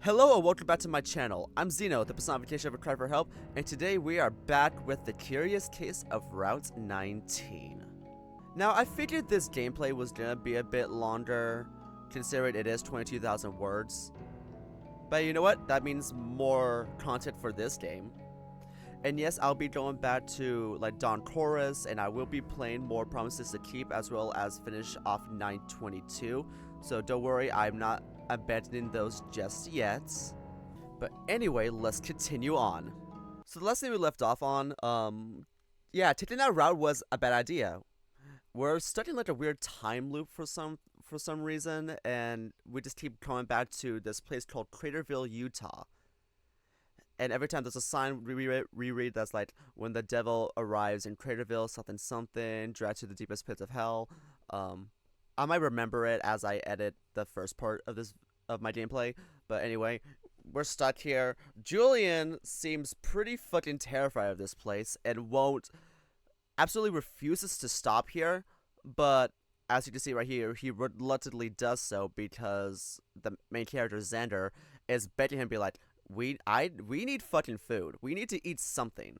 Hello and welcome back to my channel. I'm Xeno, the personification of a cry for help, and today we are back with the curious case of Route 19. Now, I figured this gameplay was gonna be a bit longer, considering it is 22,000 words. But you know what? That means more content for this game. And yes, I'll be going back to like Dawn Chorus, and I will be playing more Promises to Keep as well as finish off 922. So don't worry, I'm not abandoning those just yet. But anyway, let's continue on. So the last thing we left off on, yeah, taking that route was a bad idea. We're stuck in like a weird time loop for some reason, and we just keep coming back to this place called CRATERVILLE, Utah. And every time there's a sign reread that's like, when the devil arrives in CRATERVILLE, something something, dragged to the deepest pits of hell. I might remember it as I edit the first part of my gameplay. But anyway, we're stuck here. Julian seems pretty fucking terrified of this place and absolutely refuses to stop here. But as you can see right here, he reluctantly does so because the main character, Xander, is begging him to be like, we need fucking food. We need to eat something.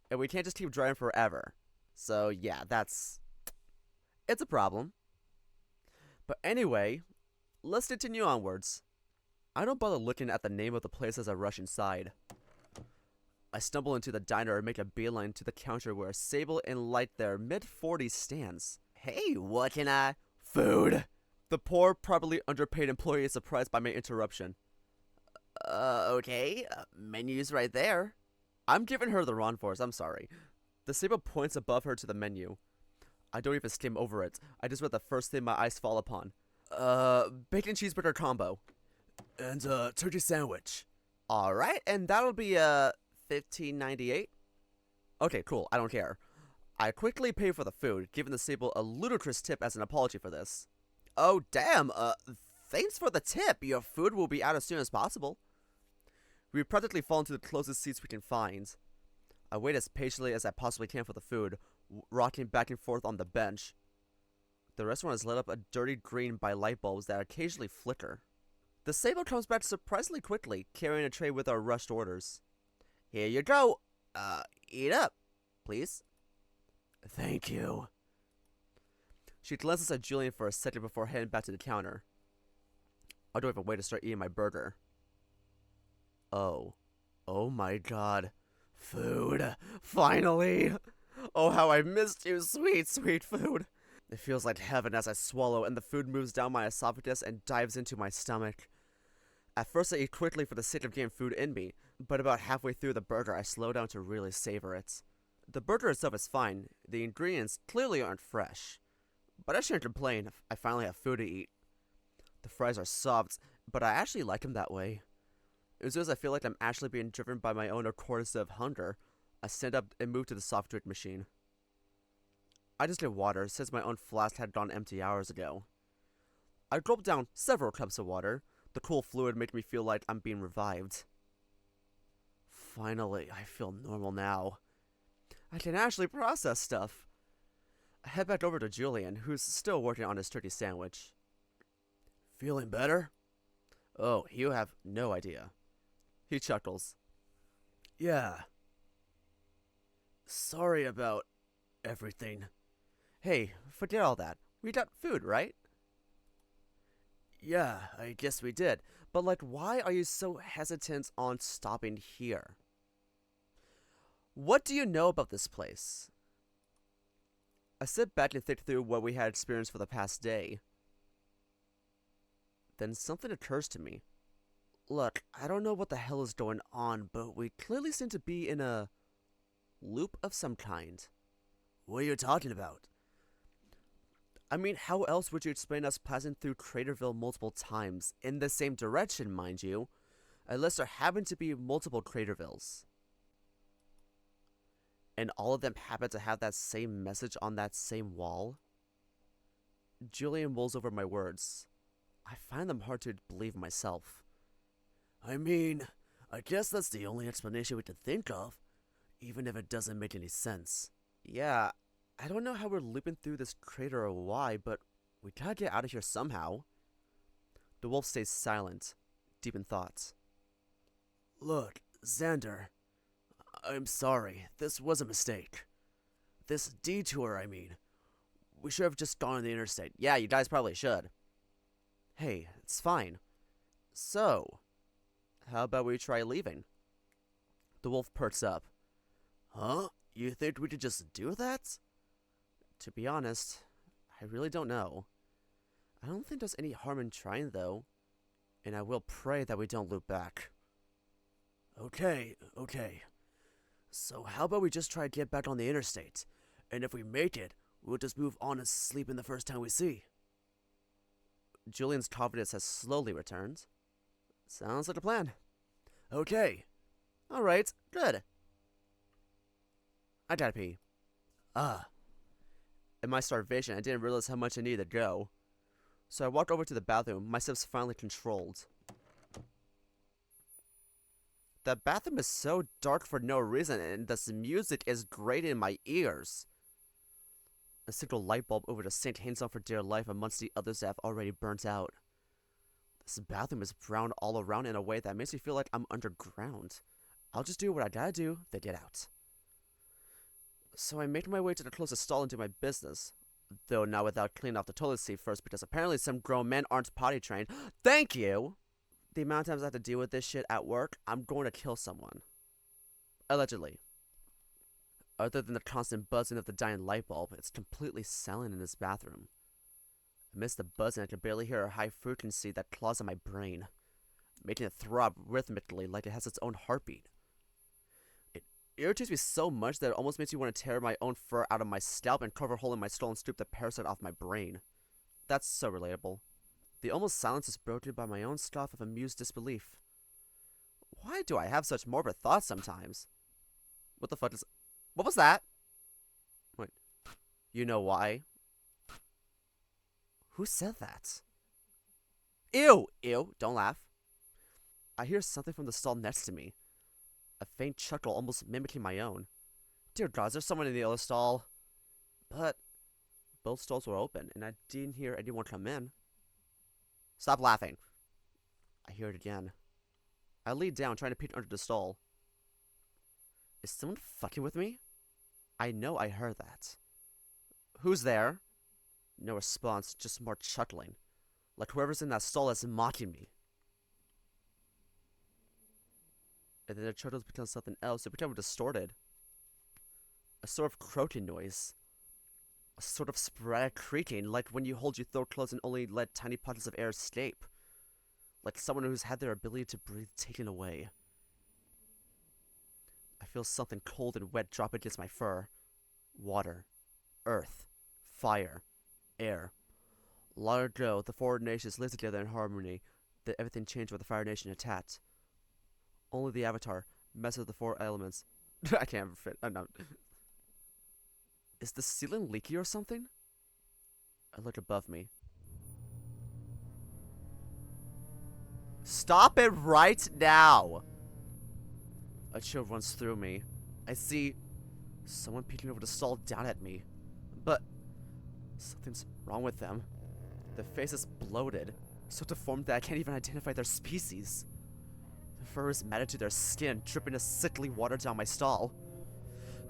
And we can't just keep driving forever. So yeah, it's a problem. But anyway, let's continue onwards. I don't bother looking at the name of the place as I rush inside. I stumble into the diner and make a beeline to the counter where Sable and Light, their mid-40s, stands. Hey, what can I... Food! The poor, probably underpaid employee is surprised by my interruption. Okay, menu's right there. I'm giving her the wrong voice, I'm sorry. The Sable points above her to the menu. I don't even skim over it. I just read the first thing my eyes fall upon. Bacon cheeseburger combo. And, turkey sandwich. Alright, and that'll be, $15.98? Okay, cool, I don't care. I quickly pay for the food, giving the Sable a ludicrous tip as an apology for this. Oh, damn, thanks for the tip. Your food will be out as soon as possible. We practically fall into the closest seats we can find. I wait as patiently as I possibly can for the food, rocking back and forth on the bench. The restaurant is lit up a dirty green by light bulbs that occasionally flicker. The Sable comes back surprisingly quickly, carrying a tray with our rushed orders. Here you go. Eat up, please. Thank you. She glances at Julian for a second before heading back to the counter. I don't even wait to start eating my burger. Oh my god. Food. Finally. Oh, how I missed you, sweet, sweet food. It feels like heaven as I swallow and the food moves down my esophagus and dives into my stomach. At first I eat quickly for the sake of getting food in me, but about halfway through the burger I slow down to really savor it. The burger itself is fine. The ingredients clearly aren't fresh. But I shouldn't complain if I finally have food to eat. The fries are soft, but I actually like them that way. As soon as I feel like I'm actually being driven by my own accord instead of hunger, I stand up and move to the soft drink machine. I just get water since my own flask had gone empty hours ago. I gulp down several cups of water, the cool fluid making me feel like I'm being revived. Finally, I feel normal now. I can actually process stuff. I head back over to Julian, who's still working on his turkey sandwich. Feeling better? Oh, you have no idea. He chuckles. Yeah. Sorry about everything. Hey, forget all that. We got food, right? Yeah, I guess we did. But like, why are you so hesitant on stopping here? What do you know about this place? I sit back and think through what we had experienced for the past day. Then something occurs to me. Look, I don't know what the hell is going on, but we clearly seem to be in a loop of some kind. What are you talking about? I mean, how else would you explain us passing through CRATERVILLE multiple times, in the same direction, mind you, unless there happen to be multiple CRATERVILLEs? And all of them happen to have that same message on that same wall? Julian mulls over my words. I find them hard to believe myself. I mean, I guess that's the only explanation we can think of, even if it doesn't make any sense. Yeah, I don't know how we're looping through this crater or why, but we gotta get out of here somehow. The wolf stays silent, deep in thought. Look, Xander, I'm sorry. This was a mistake. This detour, I mean. We should have just gone on the interstate. Yeah, you guys probably should. Hey, it's fine. So, how about we try leaving? The wolf perks up. Huh? You think we could just do that? To be honest, I really don't know. I don't think there's any harm in trying, though. And I will pray that we don't loop back. Okay. So how about we just try to get back on the interstate? And if we make it, we'll just move on and sleep in the first town we see. Julian's confidence has slowly returned. Sounds like a plan. Okay. Alright, good. I gotta pee. In my starvation, I didn't realize how much I needed to go. So I walked over to the bathroom, my steps finally controlled. The bathroom is so dark for no reason, and the music is grating in my ears. A single light bulb over the sink hangs on for dear life amongst the others that have already burnt out. This bathroom is brown all around in a way that makes me feel like I'm underground. I'll just do what I gotta do, then get out. So I made my way to the closest stall and do my business. Though not without cleaning off the toilet seat first, because apparently some grown men aren't potty trained. Thank you! The amount of times I have to deal with this shit at work, I'm going to kill someone. Allegedly. Other than the constant buzzing of the dying light bulb, it's completely silent in this bathroom. Amidst the buzzing, I can barely hear a high frequency that claws at my brain, making it throb rhythmically like it has its own heartbeat. It irritates me so much that it almost makes me want to tear my own fur out of my scalp and carve a hole in my skull and strip the parasite off my brain. That's so relatable. The almost silence is broken by my own scoff of amused disbelief. Why do I have such morbid thoughts sometimes? What the fuck is... What was that? Wait. You know why? Who said that? Ew! Ew! Don't laugh. I hear something from the stall next to me. A faint chuckle almost mimicking my own. Dear God, is there someone in the other stall? But both stalls were open, and I didn't hear anyone come in. Stop laughing. I hear it again. I lean down, trying to peek under the stall. Is someone fucking with me? I know I heard that. Who's there? No response, just more chuckling. Like whoever's in that stall is mocking me. And then the chuckles become something else. They become distorted. A sort of croaking noise. A sort of sporadic creaking, like when you hold your throat closed and only let tiny pockets of air escape. Like someone who's had their ability to breathe taken away. I feel something cold and wet drop against my fur. Water. Earth. Fire. Air. Long ago, the four nations lived together in harmony. Then everything changed when the Fire Nation attacked. Only the Avatar, master of the four elements. I can't fit. I'm not. Is the ceiling leaky or something? I look above me. Stop it right now! A chill runs through me. I see someone peeking over the stall down at me. But something's wrong with them. Their face is bloated, so deformed that I can't even identify their species. The fur is matted to their skin, dripping a sickly water down my stall.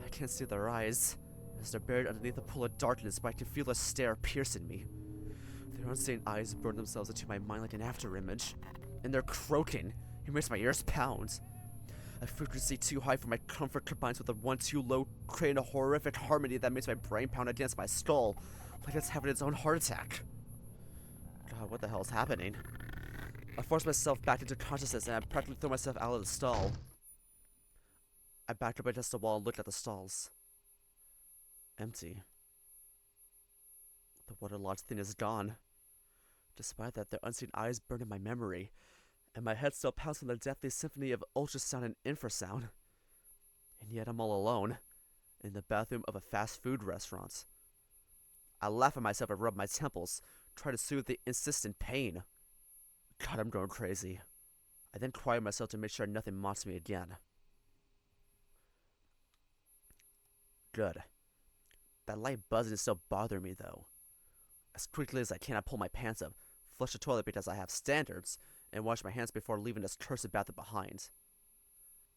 I can't see their eyes, as they're buried underneath a pool of darkness, but I can feel a stare piercing me. Their unseeing eyes burn themselves into my mind like an afterimage, and they're croaking. It makes my ears pound. A frequency too high for my comfort combines with a one too low, creating a horrific harmony that makes my brain pound against my skull, like it's having its own heart attack. God, what the hell is happening? I force myself back into consciousness and I practically throw myself out of the stall. I backed up against the wall and looked at the stalls. Empty. The waterlogged thing is gone. Despite that, their unseen eyes burn in my memory, and my head still pounds from the deathly symphony of ultrasound and infrasound. And yet I'm all alone, in the bathroom of a fast food restaurant. I laugh at myself and rub my temples, try to soothe the insistent pain. God, I'm going crazy. I then quiet myself to make sure nothing mocks me again. Good. That light buzzing is still bothering me, though. As quickly as I can, I pull my pants up, flush the toilet because I have standards, and wash my hands before leaving this cursed bathroom behind.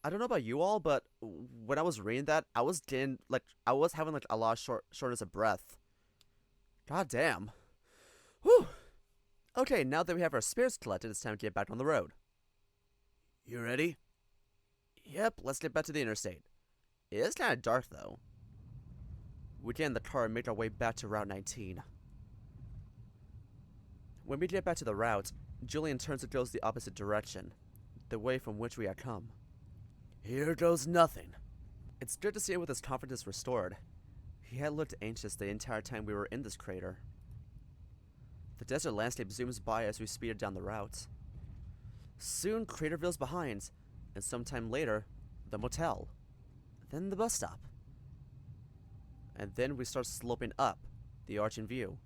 I don't know about you all, but when I was reading that, I was having like a lot of shortness of breath. God damn. Whew. Okay, now that we have our spirits collected, it's time to get back on the road. You ready? Yep, let's get back to the interstate. It is kind of dark though. We get in the car and make our way back to Route 19. When we get back to the route, Julian turns and goes the opposite direction, the way from which we had come. Here goes nothing. It's good to see him with his confidence restored. He had looked anxious the entire time we were in this crater. The desert landscape zooms by as we speed down the route. Soon, Craterville's behind, and sometime later, the motel. Then the bus stop. And then we start sloping up, the arch in view.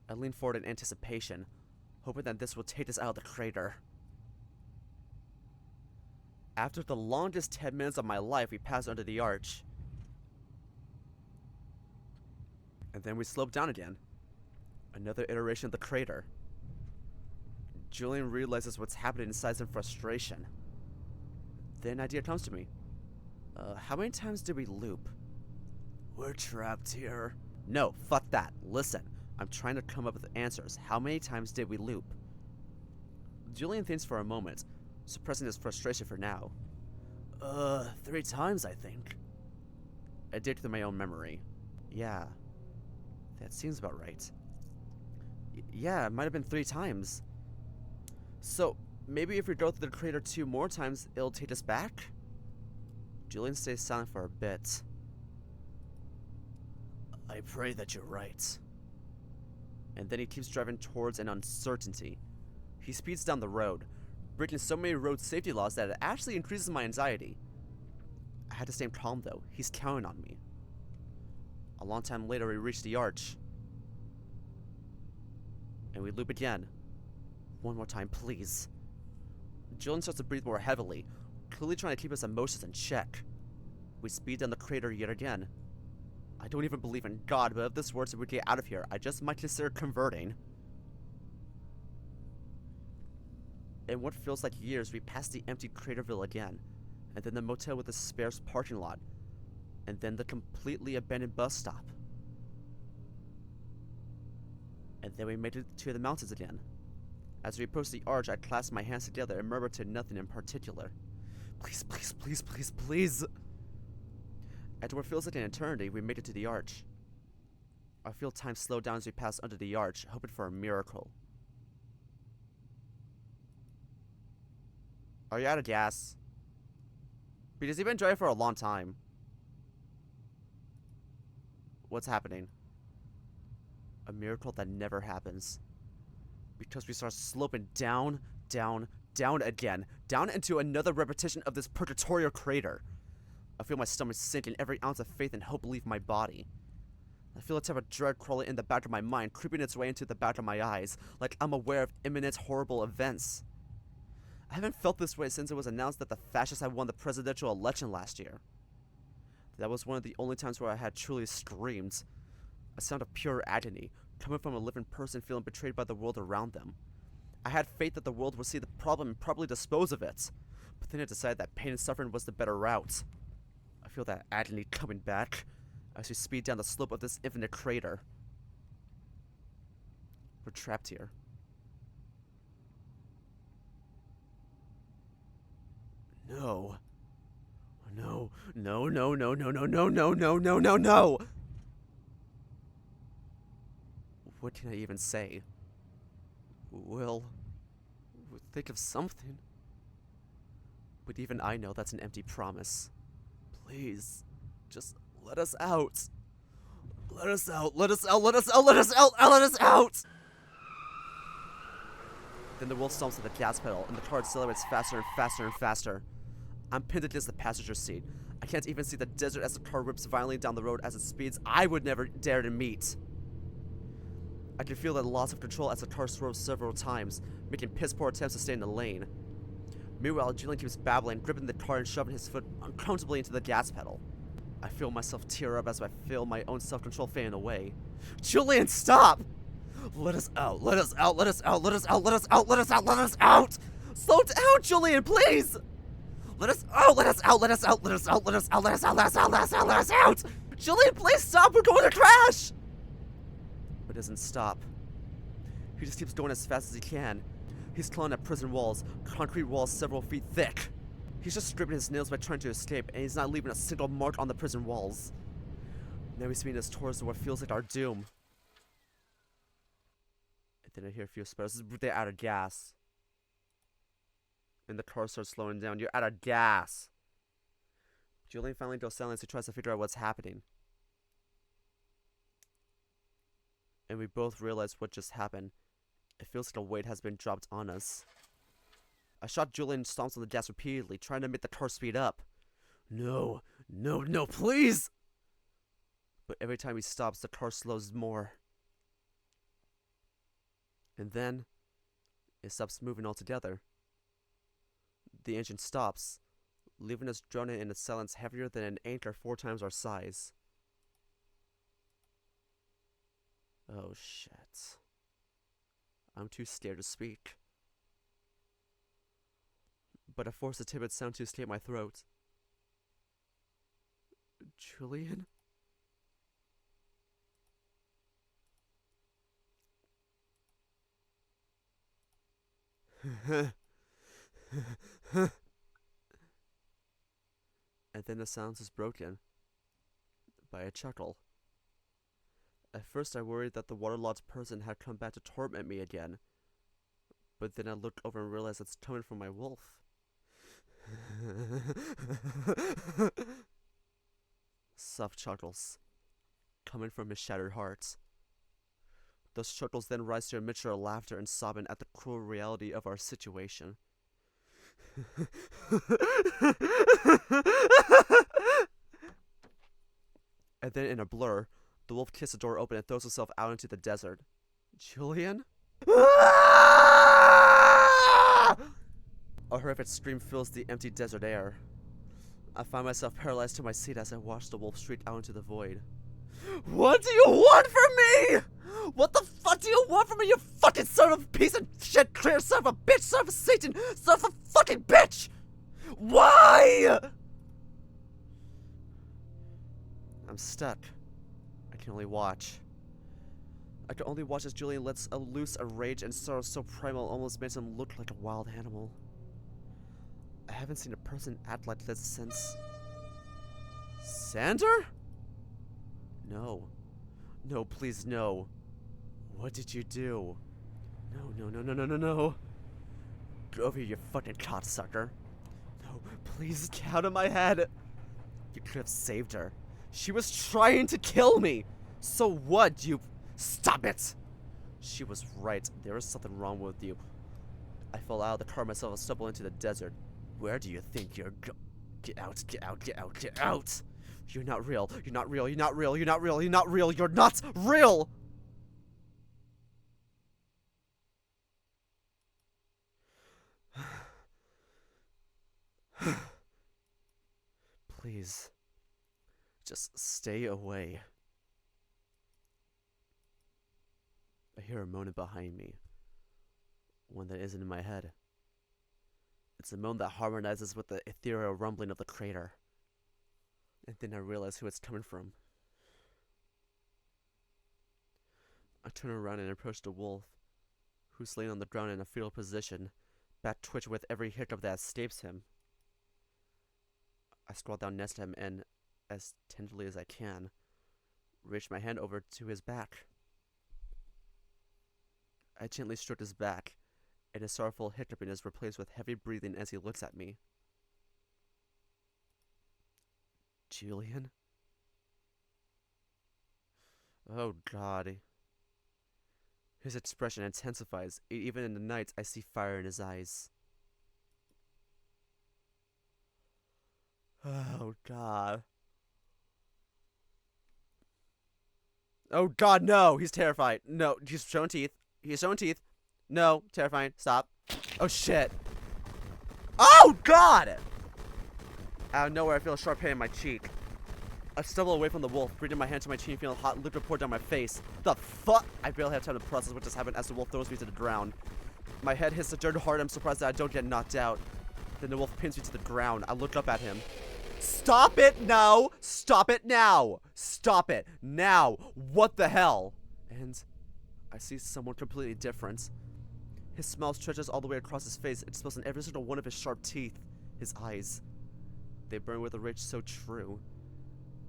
I lean forward in anticipation, hoping that this will take us out of the crater. After the longest 10 minutes of my life, we pass under the arch. And then we slope down again. Another iteration of the crater. Julian realizes what's happening inside in frustration. Then an idea comes to me. How many times did we loop? We're trapped here. No, fuck that. Listen, I'm trying to come up with answers. How many times did we loop? Julian thinks for a moment, suppressing his frustration for now. 3 times, I think. I dig through my own memory. Yeah, that seems about right. Yeah, it might have been 3 times. So, maybe if we go through the crater 2 more times, it'll take us back? Julian stays silent for a bit. I pray that you're right. And then he keeps driving towards an uncertainty. He speeds down the road, breaking so many road safety laws that it actually increases my anxiety. I had to stay calm though. He's counting on me. A long time later, we reach the arch. And we loop again. One more time, please. Julian starts to breathe more heavily, clearly trying to keep his emotions in check. We speed down the crater yet again. I don't even believe in God, but if this were to get out of here, I just might consider converting. In what feels like years, we pass the empty Craterville again, and then the motel with the sparse parking lot, and then the completely abandoned bus stop. And then we made it to the mountains again. As we approach the arch, I clasp my hands together and murmur to nothing in particular. Please, please, please, please, please. After what feels like an eternity, we made it to the arch. I feel time slow down as we pass under the arch, hoping for a miracle. Are you out of gas? Because you've been driving for a long time. What's happening? A miracle that never happens. Because we start sloping down, down, down again. Down into another repetition of this purgatorial crater. I feel my stomach sinking, every ounce of faith and hope leave my body. I feel a type of dread crawling in the back of my mind, creeping its way into the back of my eyes, like I'm aware of imminent horrible events. I haven't felt this way since it was announced that the fascists had won the presidential election last year. That was one of the only times where I had truly screamed. A sound of pure agony, coming from a living person feeling betrayed by the world around them. I had faith that the world would see the problem and probably dispose of it. But then I decided that pain and suffering was the better route. I feel that agony coming back as we speed down the slope of this infinite crater. We're trapped here. No. No, no, no, no, no, no, no, no, no, no, no, no! What can I even say? We'll think of something. But even I know that's an empty promise. Please, just let us out. Let us out, let us out, let us out, let us out, let us out! Then the wheel stomps to the gas pedal, and the car accelerates faster and faster and faster. I'm pinned against the passenger seat. I can't even see the desert as the car rips violently down the road as it speeds I would never dare to meet. I can feel the loss of control as the car swerves several times, making piss-poor attempts to stay in the lane. Meanwhile, Julian keeps babbling, gripping the car and shoving his foot uncomfortably into the gas pedal. I feel myself tear up as I feel my own self-control fading away. Julian, stop! Let us out, let us out, let us out, let us out, let us out, let us out, let us out! Slow down, Julian, please! Let us out, let us out, let us out, let us out, let us out, let us out, let us out, let us out, let us out! Julian, please stop, we're going to crash! But it doesn't stop. He just keeps going as fast as he can. He's clawing at prison walls, concrete walls several feet thick. He's just stripping his nails by trying to escape, and he's not leaving a single mark on the prison walls. Now he's speeding us towards what feels like our doom. And then I hear a few spiders. They're out of gas. And the car starts slowing down. You're out of gas. Julian finally goes silent as he tries to figure out what's happening. And we both realize what just happened. It feels like a weight has been dropped on us. I shot Julian and stomps on the gas repeatedly, trying to make the car speed up. No, no, no, please! But every time he stops, the car slows more. And then, it stops moving altogether. The engine stops, leaving us droning in a silence heavier than an anchor 4 times our size. Oh shit. I'm too scared to speak. But I force a timid sound to escape my throat. Julian? And then the silence is broken by a chuckle. At first I worried that the waterlogged person had come back to torment me again, but then I looked over and realized it's coming from my wolf. Soft chuckles, coming from his shattered heart. Those chuckles then rise to a mixture of laughter and sobbing at the cruel reality of our situation. And then in a blur, the wolf kicks the door open and throws himself out into the desert. Julian? A horrific scream fills the empty desert air. I find myself paralyzed to my seat as I watch the wolf shriek out into the void. What do you want from me? What the fuck do you want from me, you fucking son of a piece of shit, clear son of a bitch, son of a Satan, son of a fucking bitch? Why? I'm stuck. I can only watch. I can only watch as Julian lets loose a rage and sorrow so primal almost makes him look like a wild animal. I haven't seen a person act like this since... Sander? No. No, please, no. What did you do? No, no, no, no, no, no, no. Go over here, you fucking cocksucker. No, please, get out of my head. You could have saved her. She was trying to kill me. So what, you... Stop it! She was right. There was something wrong with you. I fell out of the car myself and stumbled into the desert. Where do you think you're Get out, get out, get out, get out! You're not real. You're not real. You're not real. You're not real. You're not real. You're not real! Please. Just stay away. I hear a moaning behind me. One that isn't in my head. It's a moan that harmonizes with the ethereal rumbling of the crater. And then I realize who it's coming from. I turn around and approach the wolf, who's laying on the ground in a fetal position, back twitching with every hiccup that escapes him. I scroll down next to him and, as tenderly as I can, reach my hand over to his back. I gently stroke his back, and his sorrowful hiccuping is replaced with heavy breathing as he looks at me. Julian? Oh God. His expression intensifies. Even in the night, I see fire in his eyes. Oh God. Oh God, no! He's terrified. No, he's showing teeth. He's showing teeth. No, terrifying. Stop. Oh shit. Oh God! Out of nowhere, I feel a sharp pain in my cheek. I stumble away from the wolf, bringing my hand to my chin, feeling hot liquid pour down my face. The fuck? I barely have time to process what just happened as the wolf throws me to the ground. My head hits the dirt hard. I'm surprised that I don't get knocked out. Then the wolf pins me to the ground. I look up at him. Stop it now! Stop it now! Stop it now! What the hell? And I see someone completely different. His smile stretches all the way across his face, exposing every single one of his sharp teeth. His eyes. They burn with a rage so true.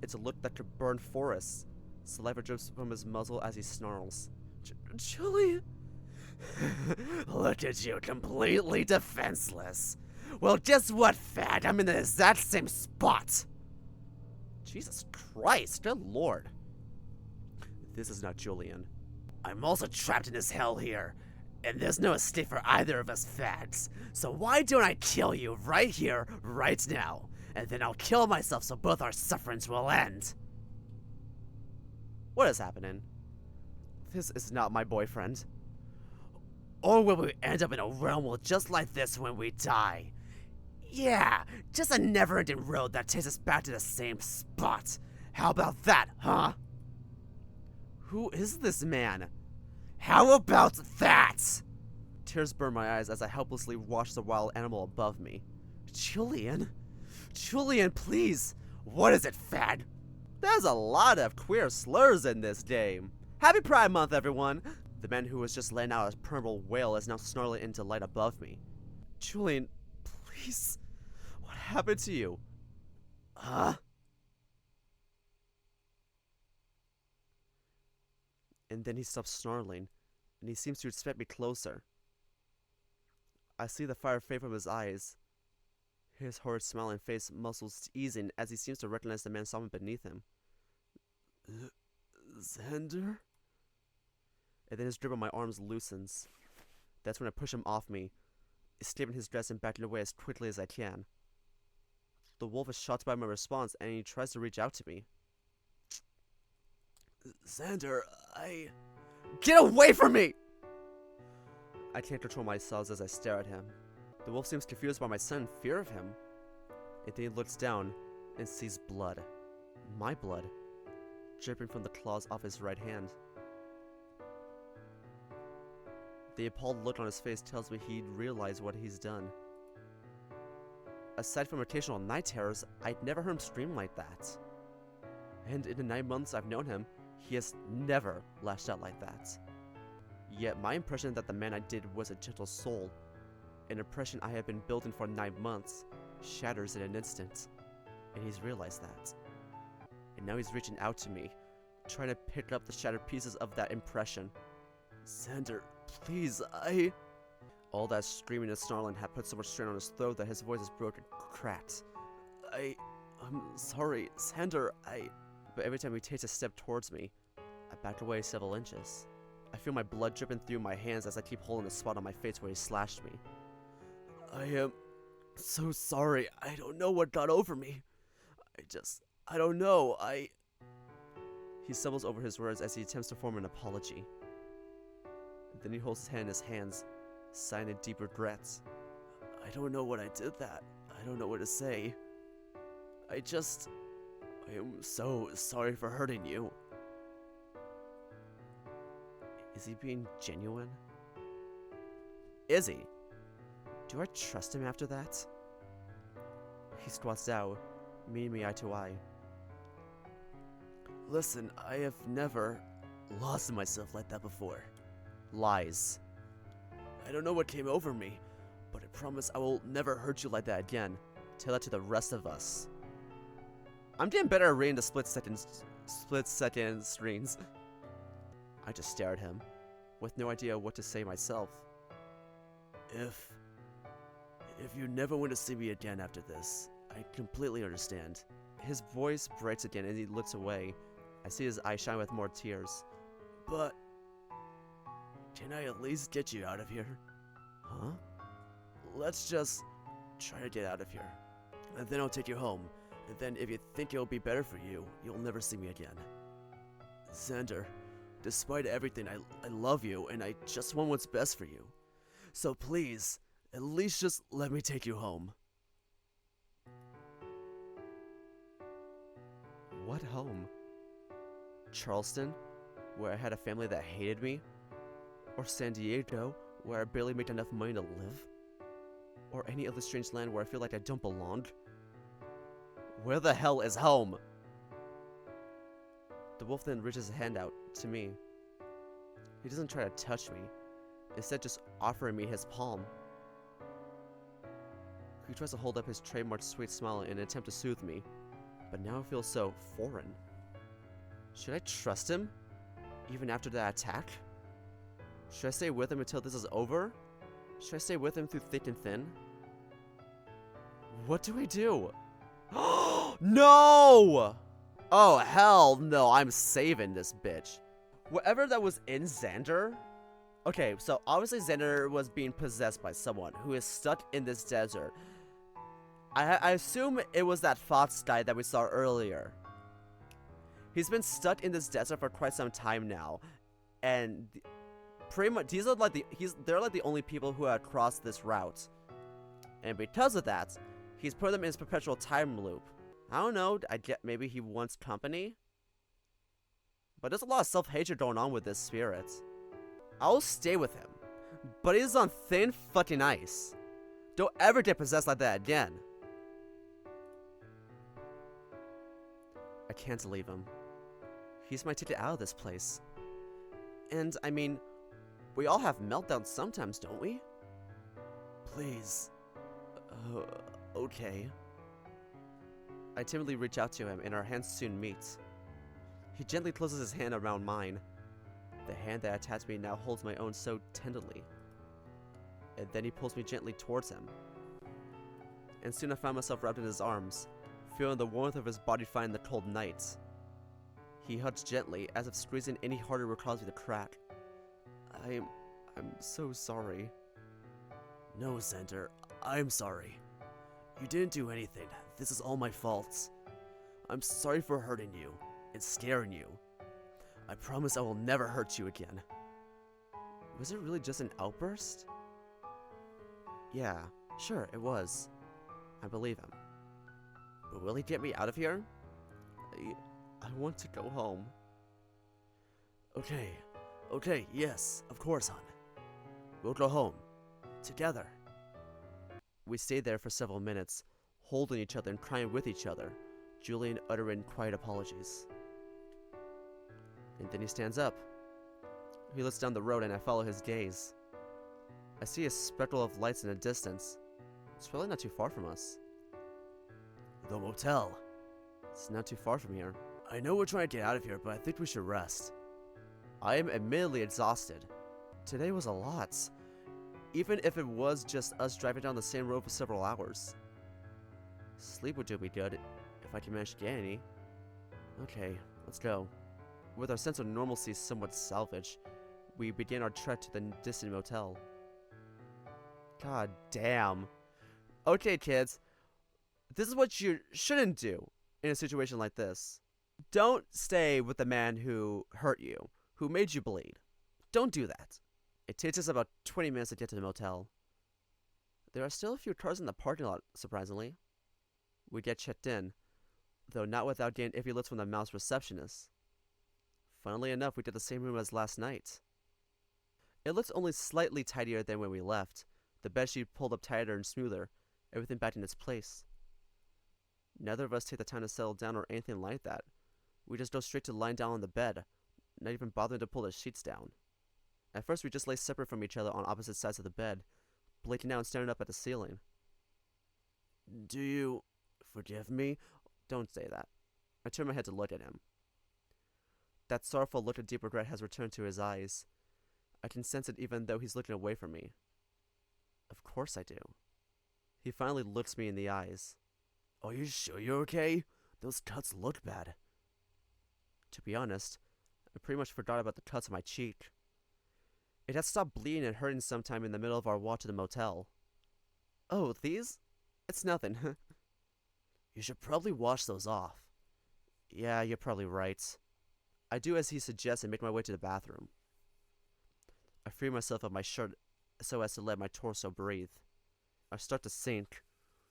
It's a look that could burn forests. Saliva drips from his muzzle as he snarls. Julie! Look at you, completely defenseless. Well, guess what, fag? I'm in the exact same spot. Jesus Christ, good lord. This is not Julian. I'm also trapped in this hell here, and there's no escape for either of us fags. So why don't I kill you right here, right now? And then I'll kill myself so both our sufferings will end. What is happening? This is not my boyfriend. Or will we end up in a realm just like this when we die? Yeah, just a never-ending road that takes us back to the same spot. How about that, huh? Who is this man? How about that? Tears burn my eyes as I helplessly watch the wild animal above me. Julian? Julian, please! What is it, fag? There's a lot of queer slurs in this game. Happy Pride Month, everyone! The man who was just letting out a purple wail is now snarling into light above me. Julian, please. What happened to you? Huh? And then he stops snarling, and he seems to expect me closer. I see the fire fade from his eyes. His horrid smiling face muscles easing as he seems to recognize the man someone beneath him. Xander? And then his grip on my arms loosens. That's when I push him off me, escaping his dress and backing away as quickly as I can. The wolf is shocked by my response, and he tries to reach out to me. Xander, Get away from me! I can't control myself as I stare at him. The wolf seems confused by my sudden fear of him. And then he looks down and sees blood. My blood. Dripping from the claws off his right hand. The appalled look on his face tells me he'd realized what he's done. Aside from occasional night terrors, I'd never heard him scream like that. And in the 9 months I've known him, he has never lashed out like that. Yet my impression that the man I did was a gentle soul, an impression I had been building for 9 months, shatters in an instant. And he's realized that. And now he's reaching out to me, trying to pick up the shattered pieces of that impression. Xander, please, All that screaming and snarling had put so much strain on his throat that his voice is broken, cracked. I'm sorry, Xander, But every time he takes a step towards me, I back away several inches. I feel my blood dripping through my hands as I keep holding the spot on my face where he slashed me. I am so sorry. I don't know what got over me. I don't know. He stumbles over his words as he attempts to form an apology. Then he holds his hand in his hands, sighing in deep regrets. I don't know what I did that. I don't know what to say. I am so sorry for hurting you. Is he being genuine? Is he? Do I trust him after that? He squats down, meeting me eye to eye. Listen, I have never lost myself like that before. Lies. I don't know what came over me, but I promise I will never hurt you like that again. Tell that to the rest of us. I'm getting better at reading the split-second screens. I just stare at him, with no idea what to say myself. If you never want to see me again after this, I completely understand. His voice breaks again and he looks away. I see his eyes shine with more tears. But can I at least get you out of here? Huh? Let's just try to get out of here. And then I'll take you home. And then if you think it'll be better for you, you'll never see me again. Xander, despite everything, I love you and I just want what's best for you. So please, at least just let me take you home. What home? Charleston, where I had a family that hated me? Or San Diego, where I barely make enough money to live? Or any other strange land where I feel like I don't belong? Where the hell is home? The wolf then reaches his hand out to me. He doesn't try to touch me, instead just offering me his palm. He tries to hold up his trademark sweet smile in an attempt to soothe me, but now it feels so foreign. Should I trust him, even after that attack? Should I stay with him until this is over? Should I stay with him through thick and thin? What do I do? No! Oh, hell no, I'm saving this bitch. Whatever that was in Xander. Okay, so obviously Xander was being possessed by someone who is stuck in this desert. I assume it was that Fox guy that we saw earlier. He's been stuck in this desert for quite some time now, and pretty much these are like they're like the only people who have crossed this route. And because of that, he's put them in his perpetual time loop. I don't know, I get maybe he wants company? But there's a lot of self-hatred going on with this spirit. I'll stay with him, but he's on thin fucking ice. Don't ever get possessed like that again. I can't leave him. He's my ticket out of this place. And, I mean, we all have meltdowns sometimes, don't we? Please. Okay. I timidly reach out to him, and our hands soon meet. He gently closes his hand around mine. The hand that attached me now holds my own so tenderly. And then he pulls me gently towards him. And soon I find myself wrapped in his arms, feeling the warmth of his body find the cold night. He hugs gently, as if squeezing any harder would cause me to crack. I'm so sorry. No, Xander, I'm sorry. You didn't do anything. This is all my fault. I'm sorry for hurting you and scaring you. I promise I will never hurt you again. Was it really just an outburst? Yeah, sure, it was. I believe him. But will he get me out of here? I want to go home. Okay, yes, of course, hon. We'll go home. Together. We stayed there for several minutes, holding each other and crying with each other, Julian uttering quiet apologies. And then he stands up. He looks down the road and I follow his gaze. I see a speckle of lights in the distance. It's probably not too far from us. The motel. It's not too far from here. I know we're trying to get out of here, but I think we should rest. I am admittedly exhausted. Today was a lot. Even if it was just us driving down the same road for several hours. Sleep would do me good, if I can manage to get any. Okay, let's go. With our sense of normalcy somewhat salvaged, we begin our trek to the distant motel. God damn. Okay, kids. This is what you shouldn't do in a situation like this. Don't stay with the man who hurt you, who made you bleed. Don't do that. It takes us about 20 minutes to get to the motel. There are still a few cars in the parking lot, surprisingly. We get checked in, though not without getting iffy looks from the mouse receptionist. Funnily enough, we did the same room as last night. It looks only slightly tidier than when we left. The bedsheet pulled up tighter and smoother, everything back in its place. Neither of us take the time to settle down or anything like that. We just go straight to lying down on the bed, not even bothering to pull the sheets down. At first, we just lay separate from each other on opposite sides of the bed, blinking out and staring up at the ceiling. Do you forgive me? Don't say that. I turn my head to look at him. That sorrowful look of deep regret has returned to his eyes. I can sense it even though he's looking away from me. Of course I do. He finally looks me in the eyes. Are you sure you're okay? Those cuts look bad. To be honest, I pretty much forgot about the cuts on my cheek. It had stopped bleeding and hurting sometime in the middle of our walk to the motel. Oh, these? It's nothing. You should probably wash those off. Yeah, you're probably right. I do as he suggests and make my way to the bathroom. I free myself of my shirt so as to let my torso breathe. I start to sink,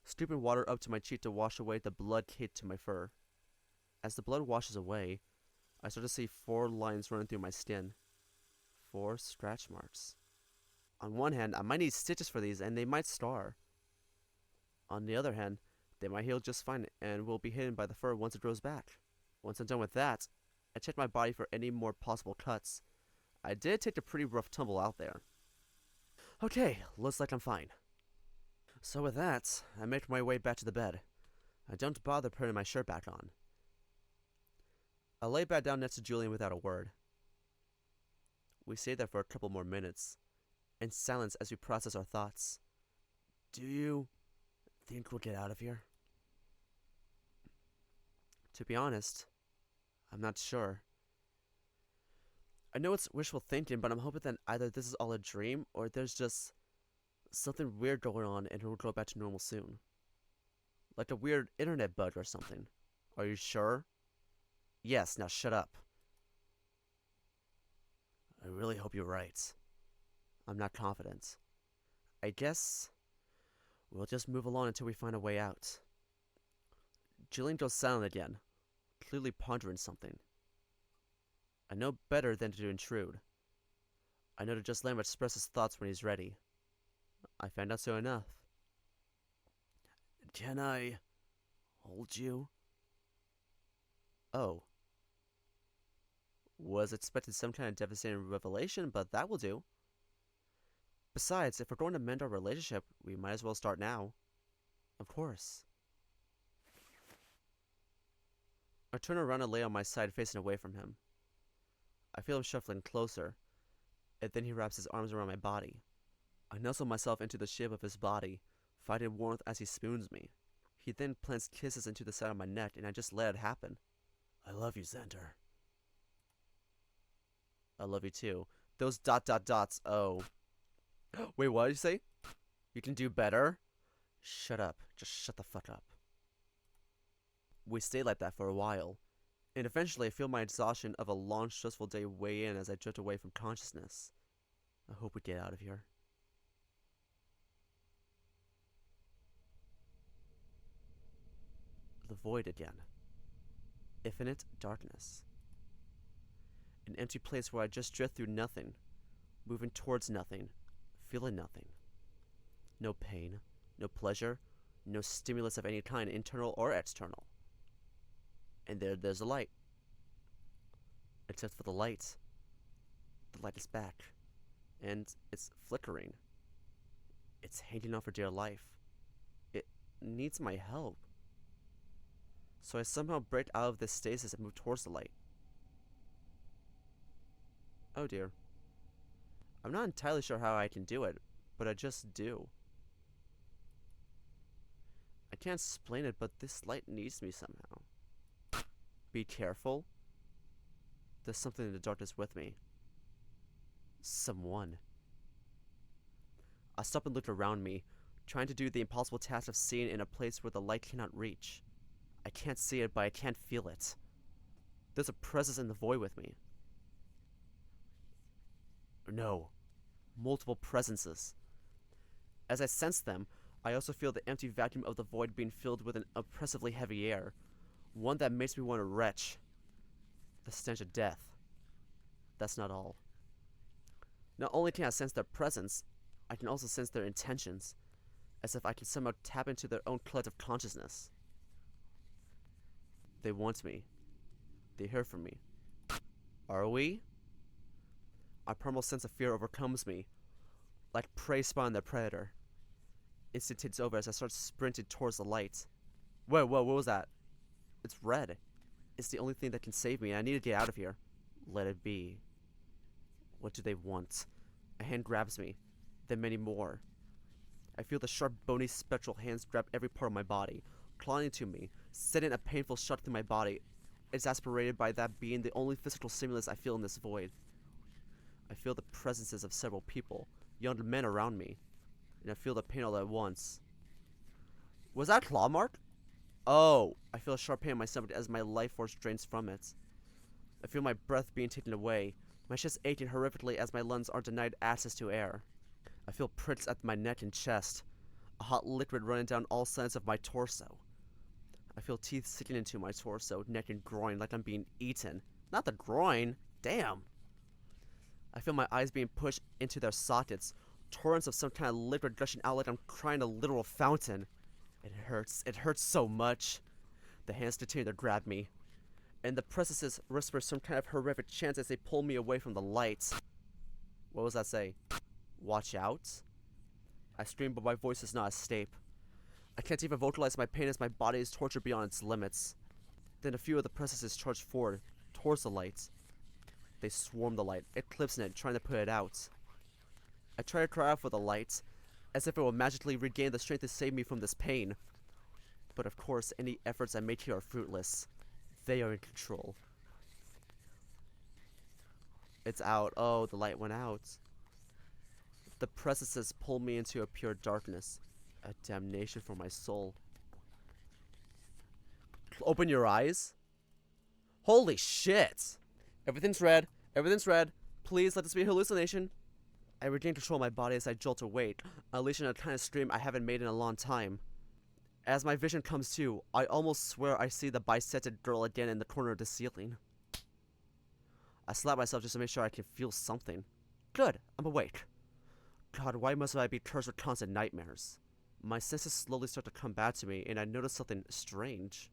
scooping water up to my cheek to wash away the blood caked to my fur. As the blood washes away, I start to see 4 lines running through my skin. 4 scratch marks. On one hand, I might need stitches for these, and they might scar. On the other hand, they might heal just fine and will be hidden by the fur once it grows back. Once I'm done with that, I checked my body for any more possible cuts. I did take a pretty rough tumble out there. Okay, looks like I'm fine. So with that, I make my way back to the bed. I don't bother putting my shirt back on. I lay back down next to Julian without a word. We stay there for a couple more minutes, in silence as we process our thoughts. Do you think we'll get out of here? To be honest, I'm not sure. I know it's wishful thinking, but I'm hoping that either this is all a dream or there's just something weird going on and we'll go back to normal soon. Like a weird internet bug or something. Are you sure? Yes, now shut up. I really hope you're right. I'm not confident. I guess we'll just move along until we find a way out. Jillian goes silent again, clearly pondering something. I know better than to intrude. I know to just let him express his thoughts when he's ready. I found out soon enough. Can I hold you? Oh. Was expecting some kind of devastating revelation, but that will do. Besides, if we're going to mend our relationship, we might as well start now. Of course. I turn around and lay on my side facing away from him. I feel him shuffling closer, and then he wraps his arms around my body. I nuzzle myself into the shape of his body, finding warmth as he spoons me. He then plants kisses into the side of my neck, and I just let it happen. I love you, Xander. I love you too. Those ... oh. Wait, what did you say? You can do better? Shut up. Just shut the fuck up. We stayed like that for a while, and eventually I feel my exhaustion of a long, stressful day weigh in as I drift away from consciousness. I hope we get out of here. The void again. Infinite darkness. An empty place where I just drift through nothing, moving towards nothing, feeling nothing. No pain, no pleasure, no stimulus of any kind, internal or external. And there's a light. Except for the light. The light is back. And it's flickering. It's hanging on for dear life. It needs my help. So I somehow break out of this stasis and move towards the light. Oh dear. I'm not entirely sure how I can do it, but I just do. I can't explain it, but this light needs me somehow. Be careful. There's something in the darkness with me. Someone. I stop and look around me, trying to do the impossible task of seeing in a place where the light cannot reach. I can't see it, but I can't feel it. There's a presence in the void with me. No. Multiple presences. As I sense them, I also feel the empty vacuum of the void being filled with an oppressively heavy air. One that makes me want to retch. The stench of death. That's not all. Not only can I sense their presence, I can also sense their intentions, as if I can somehow tap into their own collective consciousness. They want me. They hear from me. Are we? A primal sense of fear overcomes me, like prey spotting their predator. Instant takes over as I start sprinting towards the light. Whoa, what was that? It's red. It's the only thing that can save me, and I need to get out of here. Let it be. What do they want? A hand grabs me, then many more. I feel the sharp, bony, spectral hands grab every part of my body, clawing into me, sending a painful shock through my body, exasperated by that being the only physical stimulus I feel in this void. I feel the presences of several people, young men around me, and I feel the pain all at once. Was that a claw mark? Oh, I feel a sharp pain in my stomach as my life force drains from it. I feel my breath being taken away, my chest aching horrifically as my lungs are denied access to air. I feel pricks at my neck and chest, a hot liquid running down all sides of my torso. I feel teeth sinking into my torso, neck and groin like I'm being eaten. Not the groin, damn. I feel my eyes being pushed into their sockets, torrents of some kind of liquid gushing out like I'm crying a literal fountain. It hurts so much. The hands continue to grab me, and the presses whisper some kind of horrific chant as they pull me away from the lights. What was that say? Watch out? I scream, but my voice does not escape. I can't even vocalize my pain as my body is tortured beyond its limits. Then a few of the presses charge forward, towards the light. They swarm the light, eclipsing it, trying to put it out. I try to cry out for the light, as if it will magically regain the strength to save me from this pain. But of course, any efforts I make here are fruitless. They are in control. It's out. Oh, the light went out. The presses pull me into a pure darkness. A damnation for my soul. Open your eyes. Holy shit! Everything's red. Everything's red. Please let this be a hallucination. I regain control of my body as I jolt awake, unleashing a kind of scream I haven't made in a long time. As my vision comes to, I almost swear I see the bisected girl again in the corner of the ceiling. I slap myself just to make sure I can feel something. Good, I'm awake. God, why must I be cursed with constant nightmares? My senses slowly start to come back to me, and I notice something strange.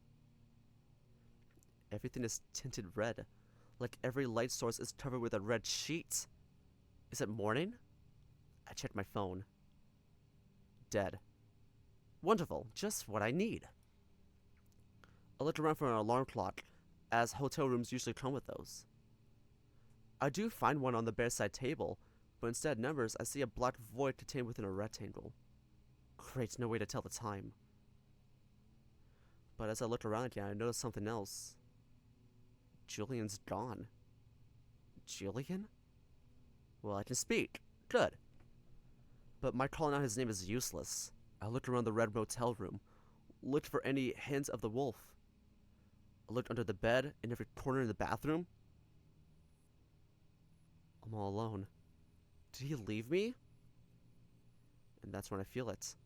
Everything is tinted red, like every light source is covered with a red sheet. Is it morning? I check my phone. Dead. Wonderful, just what I need. I look around for an alarm clock, as hotel rooms usually come with those. I do find one on the bedside table, but instead of numbers, I see a black void contained within a rectangle. Great, no way to tell the time. But as I look around again, I notice something else. Julian's gone. Julian? Well, I can speak. Good. But my calling out his name is useless. I looked around the red motel room, looked for any hint of the wolf. I looked under the bed, in every corner in the bathroom. I'm all alone. Did he leave me? And that's when I feel it.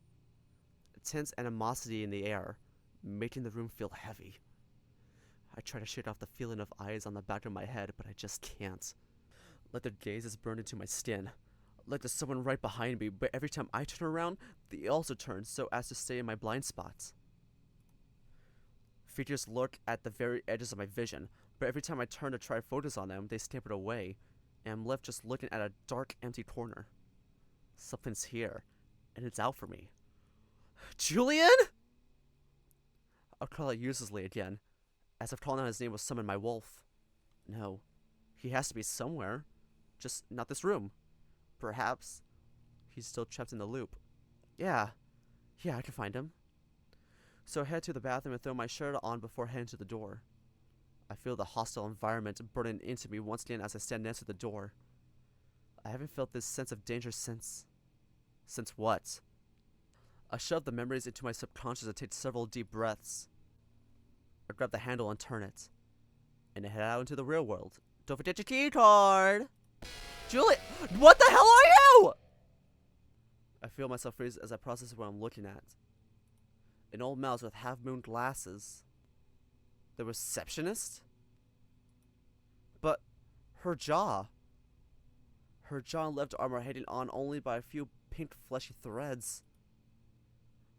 A tense animosity in the air, making the room feel heavy. I try to shake off the feeling of eyes on the back of my head, but I just can't. Like their gazes burn into my skin. Like there's someone right behind me, but every time I turn around, they also turn so as to stay in my blind spots. Figures lurk at the very edges of my vision, but every time I turn to try to focus on them, they scamper away, and I'm left just looking at a dark, empty corner. Something's here, and it's out for me. Julian? I'll call it uselessly again, as if calling out his name will summon my wolf. No, he has to be somewhere, just not this room. Perhaps he's still trapped in the loop. Yeah, I can find him. So I head to the bathroom and throw my shirt on before heading to the door. I feel the hostile environment burning into me once again as I stand next to the door. I haven't felt this sense of danger since... Since what? I shove the memories into my subconscious and take several deep breaths. I grab the handle and turn it. And I head out into the real world. Don't forget your key card! Julie, what the hell are you? I feel myself freeze as I process what I'm looking at. An old mouse with half-moon glasses. The receptionist? But her jaw. Her jaw and left arm are hanging on only by a few pink fleshy threads.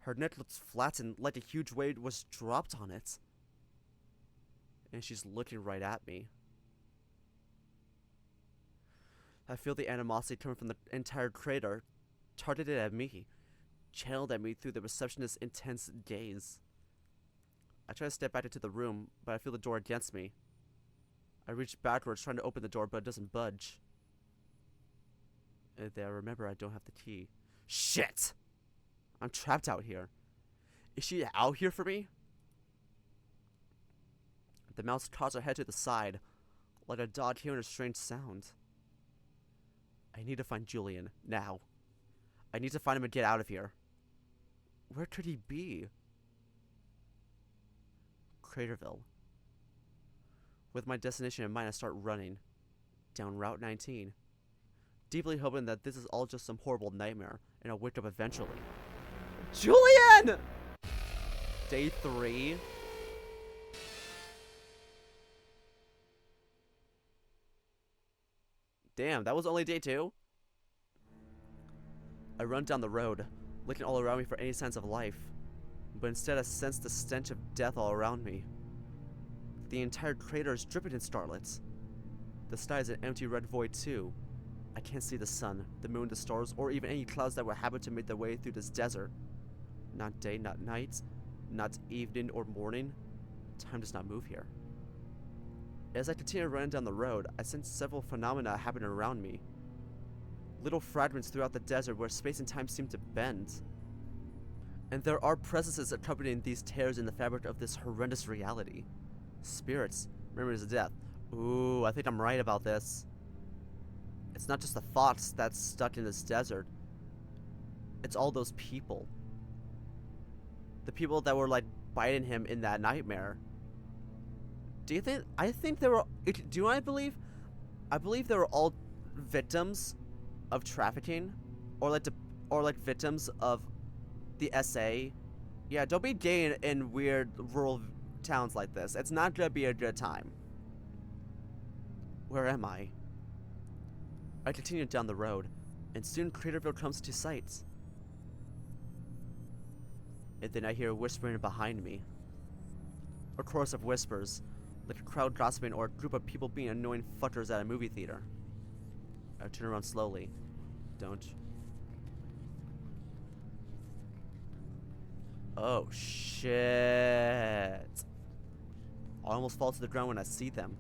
Her neck looks flattened like a huge weight was dropped on it. And she's looking right at me. I feel the animosity coming from the entire crater, targeted at me, channeled at me through the receptionist's intense gaze. I try to step back into the room, but I feel the door against me. I reach backwards trying to open the door, but it doesn't budge. And then I remember I don't have the key. Shit! I'm trapped out here. Is she out here for me? The mouse cocks her head to the side, like a dog hearing a strange sound. I need to find Julian, now. I need to find him and get out of here. Where could he be? CRATERVILLE. With my destination in mind, I start running. Down Route 19. Deeply hoping that this is all just some horrible nightmare, and I'll wake up eventually. Julian! Day 3. Damn, that was only day 2? I run down the road, looking all around me for any signs of life, but instead I sense the stench of death all around me. The entire crater is dripping in starlit. The sky is an empty red void too. I can't see the sun, the moon, the stars, or even any clouds that would happen to make their way through this desert. Not day, not night, not evening or morning. Time does not move here. As I continue running down the road, I sense several phenomena happening around me. Little fragments throughout the desert where space and time seem to bend. And there are presences accompanying these tears in the fabric of this horrendous reality. Spirits, memories of death. Ooh, I think I'm right about this. It's not just the thoughts that's stuck in this desert. It's all those people. The people that were like biting him in that nightmare. Do you think? I think they were. I believe they were all victims of trafficking, or like victims of the SA. Yeah, don't be gay in weird rural towns like this. It's not gonna be a good time. Where am I? I continue down the road, and soon CRATERVILLE comes to sight. And then I hear whispering behind me. A chorus of whispers, like a crowd gossiping or a group of people being annoying fuckers at a movie theater. I turn around slowly. Don't. Oh shit. I almost fall to the ground when I see them.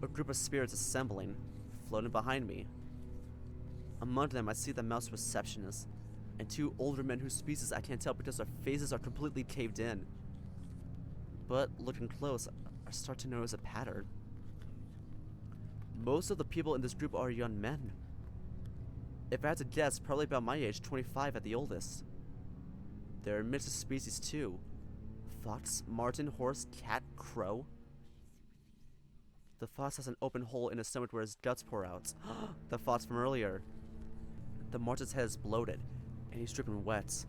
A group of spirits assembling, floating behind me. Among them I see the mouse receptionist, and two older men whose species I can't tell because their faces are completely caved in. But looking close, I start to notice a pattern. Most of the people in this group are young men. If I had to guess, probably about my age, 25 at the oldest. They're a mixed species too. Fox, marten, horse, cat, crow. The fox has an open hole in his stomach where his guts pour out. The fox from earlier. The marten's head is bloated, and he's dripping wet.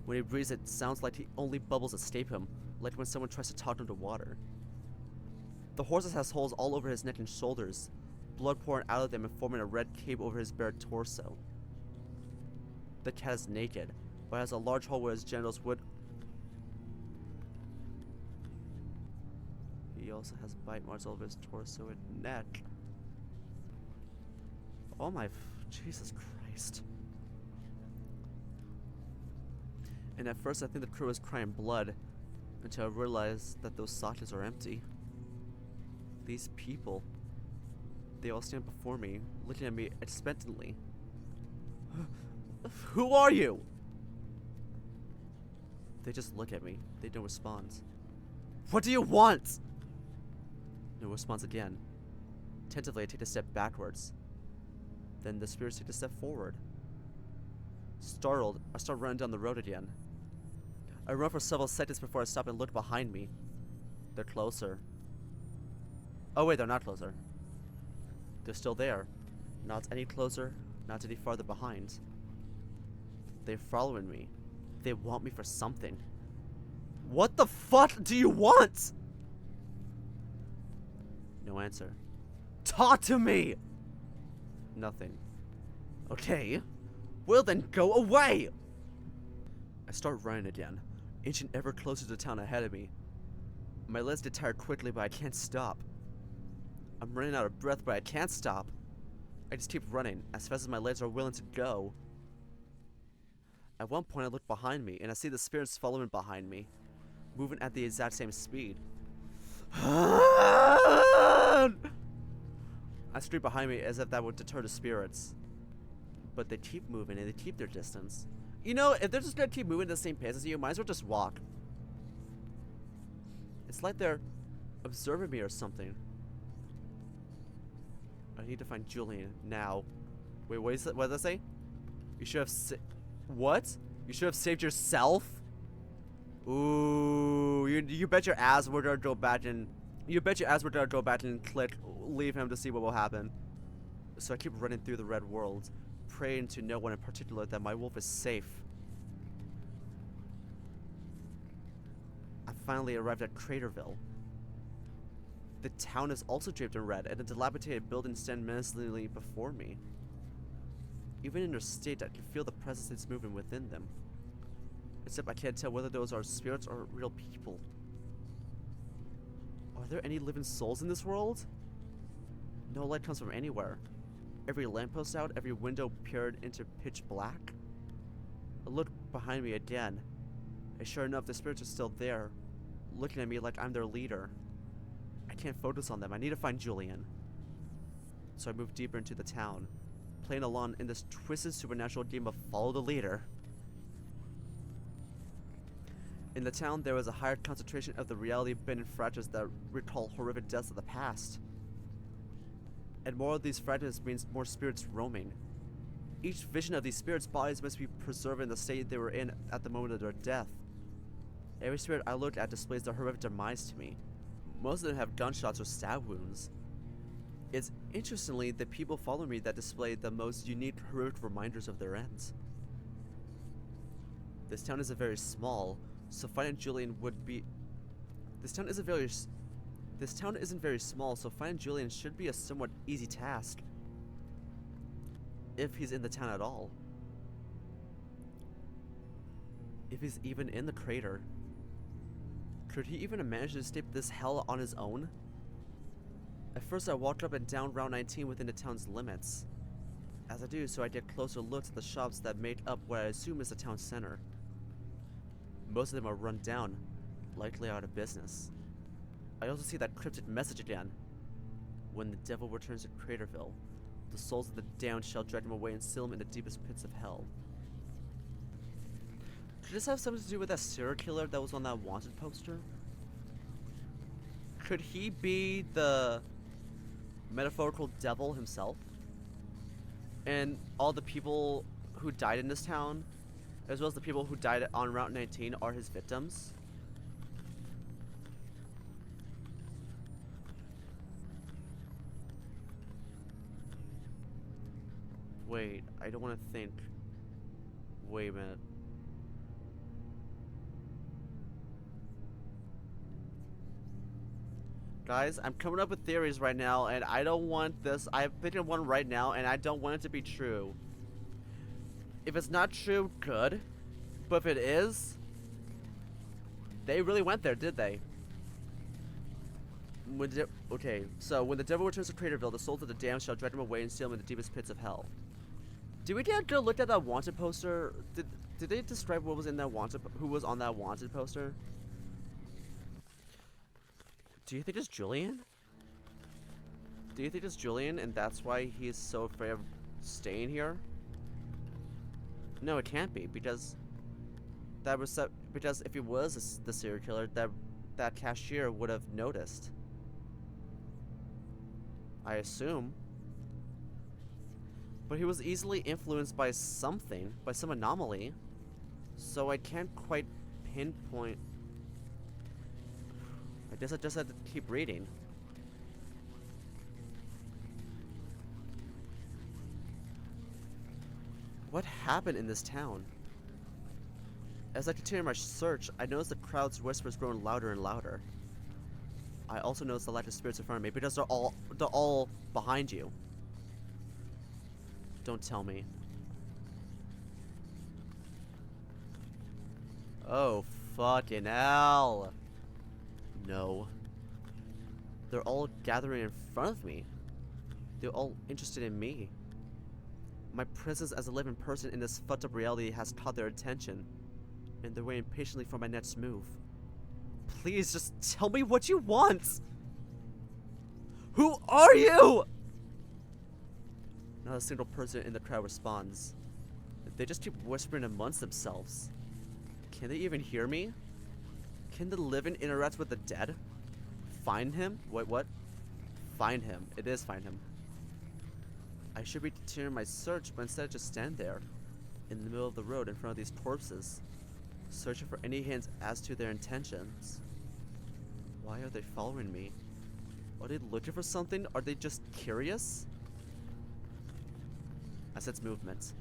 When he breathes, it sounds like only bubbles escape him, like when someone tries to talk him to water. The horse has holes all over his neck and shoulders, blood pouring out of them and forming a red cape over his bare torso. The cat is naked, but has a large hole where his genitals would. He also has bite marks all over his torso and neck. Oh my, Jesus Christ. And at first I think the crew was crying blood, until I realized that those sockets are empty. These people, they all stand before me, looking at me expectantly. Who are you? They just look at me. They don't respond. What do you want? No response again. Tentatively, I take a step backwards. Then the spirits take a step forward. Startled, I start running down the road again. I run for several seconds before I stop and look behind me. They're closer. Oh wait, they're not closer. They're still there. Not any closer, not any farther behind. They're following me. They want me for something. What the fuck do you want? No answer. Talk to me! Nothing. Okay. Well then, go away! I start running again, inching ever closer to the town ahead of me. My legs get tired quickly, but I can't stop. I'm running out of breath, but I can't stop. I just keep running, as fast as my legs are willing to go. At one point I look behind me, and I see the spirits following behind me, moving at the exact same speed. I scream behind me as if that would deter the spirits. But they keep moving and they keep their distance. You know, if they're just gonna keep moving at the same pace as you, might as well just walk. It's like they're observing me or something. I need to find Julian now. Wait, what did that say? You should have what? You should have saved yourself? Ooh, you bet your ass we're gonna go back and click leave him to see what will happen. So I keep running through the red world, praying to no one in particular that my wolf is safe. I finally arrived at CRATERVILLE. The town is also draped in red, and a dilapidated building stands menacingly before me. Even in their state, I can feel the presence that's moving within them. Except I can't tell whether those are spirits or real people. Are there any living souls in this world? No light comes from anywhere. Every lamppost out, every window peered into pitch black. I look behind me again, and sure enough, the spirits are still there, looking at me like I'm their leader. I can't focus on them. I need to find Julian. So I move deeper into the town, playing along in this twisted supernatural game of follow the leader. In the town, there was a higher concentration of the reality-bending fragments that recall horrific deaths of the past. And more of these fragments means more spirits roaming. Each vision of these spirits' bodies must be preserved in the state they were in at the moment of their death. Every spirit I look at displays their horrific demise to me. Most of them have gunshots or stab wounds. It's interestingly the people following me that display the most unique horrific reminders of their ends. This town isn't very small, so finding Julian would be... This town isn't very small, so finding Julian should be a somewhat easy task. If he's in the town at all. If he's even in the crater. Could he even manage to escape this hell on his own? At first I walk up and down Route 19 within the town's limits. As I do so, I get closer looks at the shops that make up what I assume is the town center. Most of them are run down, likely out of business. I also see that cryptic message again. When the devil returns to CRATERVILLE, the souls of the damned shall drag him away and seal him in the deepest pits of hell. Could this have something to do with that serial killer that was on that wanted poster? Could he be the metaphorical devil himself? And all the people who died in this town, as well as the people who died on Route 19, are his victims? Wait, I don't want to think. Wait a minute. Guys, I'm coming up with theories right now, and I don't want this. I'm thinking of one right now, and I don't want it to be true. If it's not true, good. But if it is, they really went there, did they? Okay, so when the devil returns to CRATERVILLE, the souls of the damned shall drag him away and seal him in the deepest pits of hell. Did we get a good look at that wanted poster? Did they describe what was in that wanted? Who was on that wanted poster? Do you think it's Julian? Do you think it's Julian, and that's why he's so afraid of staying here? No, it can't be, because because if he was the serial killer, that cashier would have noticed. I assume. But he was easily influenced by something, by some anomaly. So I can't quite pinpoint. I guess I just had to keep reading. What happened in this town? As I continue my search, I notice the crowd's whispers growing louder and louder. I also notice the lack of spirits in front of me because they're all behind you. Don't tell me. Oh, fucking hell. No. They're all gathering in front of me. They're all interested in me. My presence as a living person in this fucked up reality has caught their attention, and they're waiting patiently for my next move. Please just tell me what you want! Who are you? Not a single person in the crowd responds. They just keep whispering amongst themselves. Can they even hear me? Can the living interact with the dead? Find him? Wait, what? Find him. It is find him. I should be continuing my search, but instead I just stand there, in the middle of the road in front of these corpses, searching for any hints as to their intentions. Why are they following me? Are they looking for something? Are they just curious? I sense movement.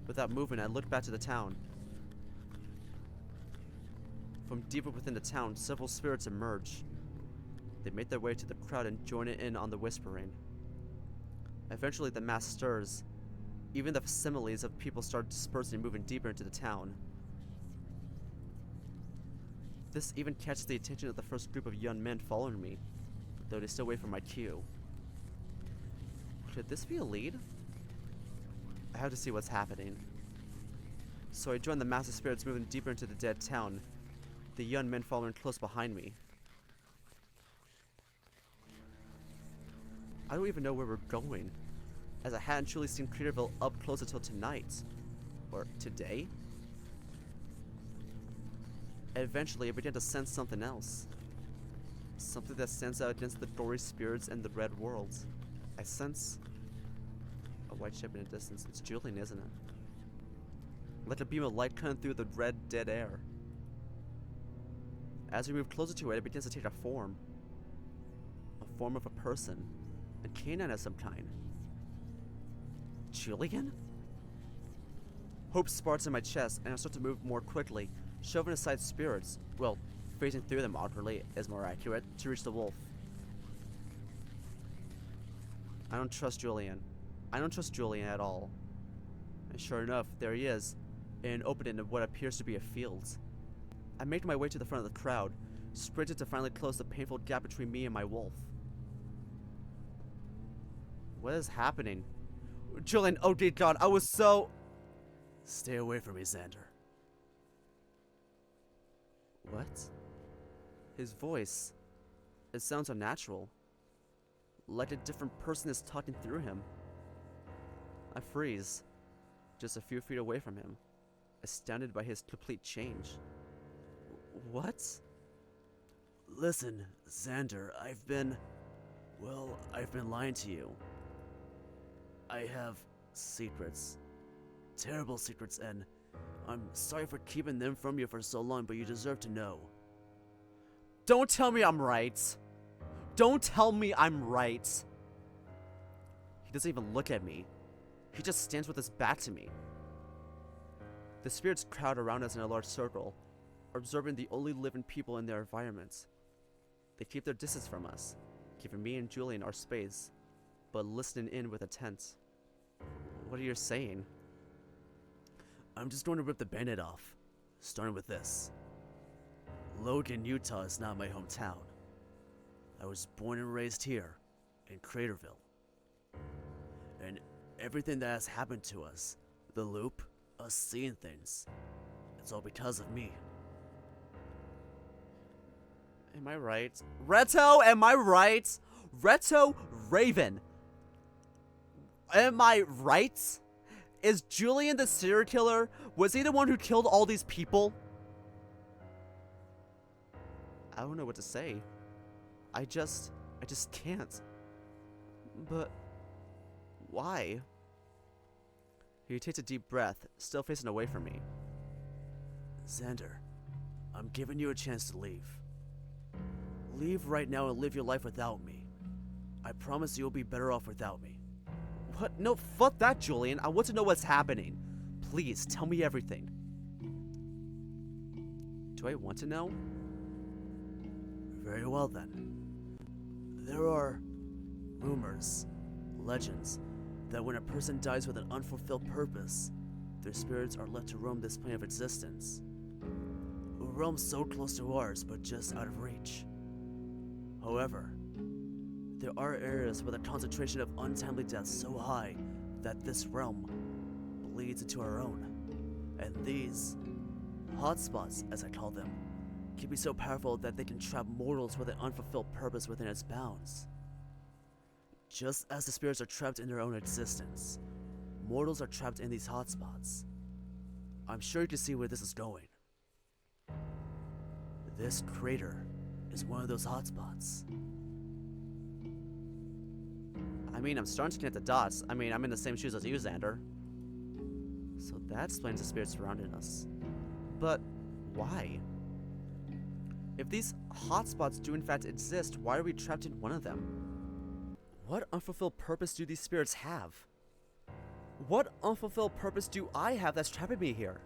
Without moving, I look back to the town. From deeper within the town, several spirits emerge. They make their way to the crowd and join in on the whispering. Eventually, the mass stirs, Even the facsimiles of people start dispersing and moving deeper into the town. This even catches the attention of the first group of young men following me, though they still wait for my cue. Could this be a lead? I have to see what's happening. So I join the mass of spirits moving deeper into the dead town, the young men following close behind me. I don't even know where we're going, as I hadn't truly seen CRATERVILLE up close until tonight. Or today? Eventually, I began to sense something else. Something that stands out against the gory spirits and the red worlds. I sense a white ship in the distance. It's Julian, isn't it? Like a beam of light cutting through the red, dead air. As we move closer to it, it begins to take a form. A form of a person. A canine of some kind. Julian? Hope sparks in my chest, and I start to move more quickly, shoving aside spirits. Well, phasing through them awkwardly is more accurate, to reach the wolf. I don't trust Julian. I don't trust Julian at all. And sure enough, there he is, in an opening of what appears to be a field. I make my way to the front of the crowd, sprinted to finally close the painful gap between me and my wolf. What is happening? Julian, oh dear God, I was so... Stay away from me, Xander. What? His voice. It sounds unnatural. Like a different person is talking through him. I freeze, just a few feet away from him, astounded by his complete change. What? Listen, Xander, I've been lying to you. I have secrets. Terrible secrets, and I'm sorry for keeping them from you for so long, but you deserve to know. Don't tell me I'm right. Don't tell me I'm right. He doesn't even look at me. He just stands with his back to me. The spirits crowd around us in a large circle, observing the only living people in their environment. They keep their distance from us, giving me and Julian our space, but listening in with intent. What are you saying? I'm just going to rip the band-aid off, starting with this. Logan, Utah is not my hometown. I was born and raised here, in CRATERVILLE. And everything that has happened to us, the loop, us seeing things, it's all because of me. Am I right? Rhettoe, am I right? Rhettoe Raven. Am I right? Is Julian the serial killer? Was he the one who killed all these people? I don't know what to say. I just can't. But why? He takes a deep breath, still facing away from me. Xander, I'm giving you a chance to leave. Leave right now and live your life without me. I promise you'll be better off without me. What? No, fuck that, Julian. I want to know what's happening. Please, tell me everything. Do I want to know? Very well then. There are rumors, legends, that when a person dies with an unfulfilled purpose, their spirits are left to roam this plane of existence. A realm so close to ours, but just out of reach. However, there are areas where the concentration of untimely death so high that this realm bleeds into our own. And these hotspots, as I call them, can be so powerful that they can trap mortals with an unfulfilled purpose within its bounds. Just as the spirits are trapped in their own existence, mortals are trapped in these hotspots. I'm sure you can see where this is going. This crater is one of those hotspots. I mean, I'm starting to connect the dots. I mean, I'm in the same shoes as you, Xander. So that explains the spirits surrounding us. But why? If these hotspots do in fact exist, why are we trapped in one of them? What unfulfilled purpose do these spirits have? What unfulfilled purpose do I have that's trapping me here?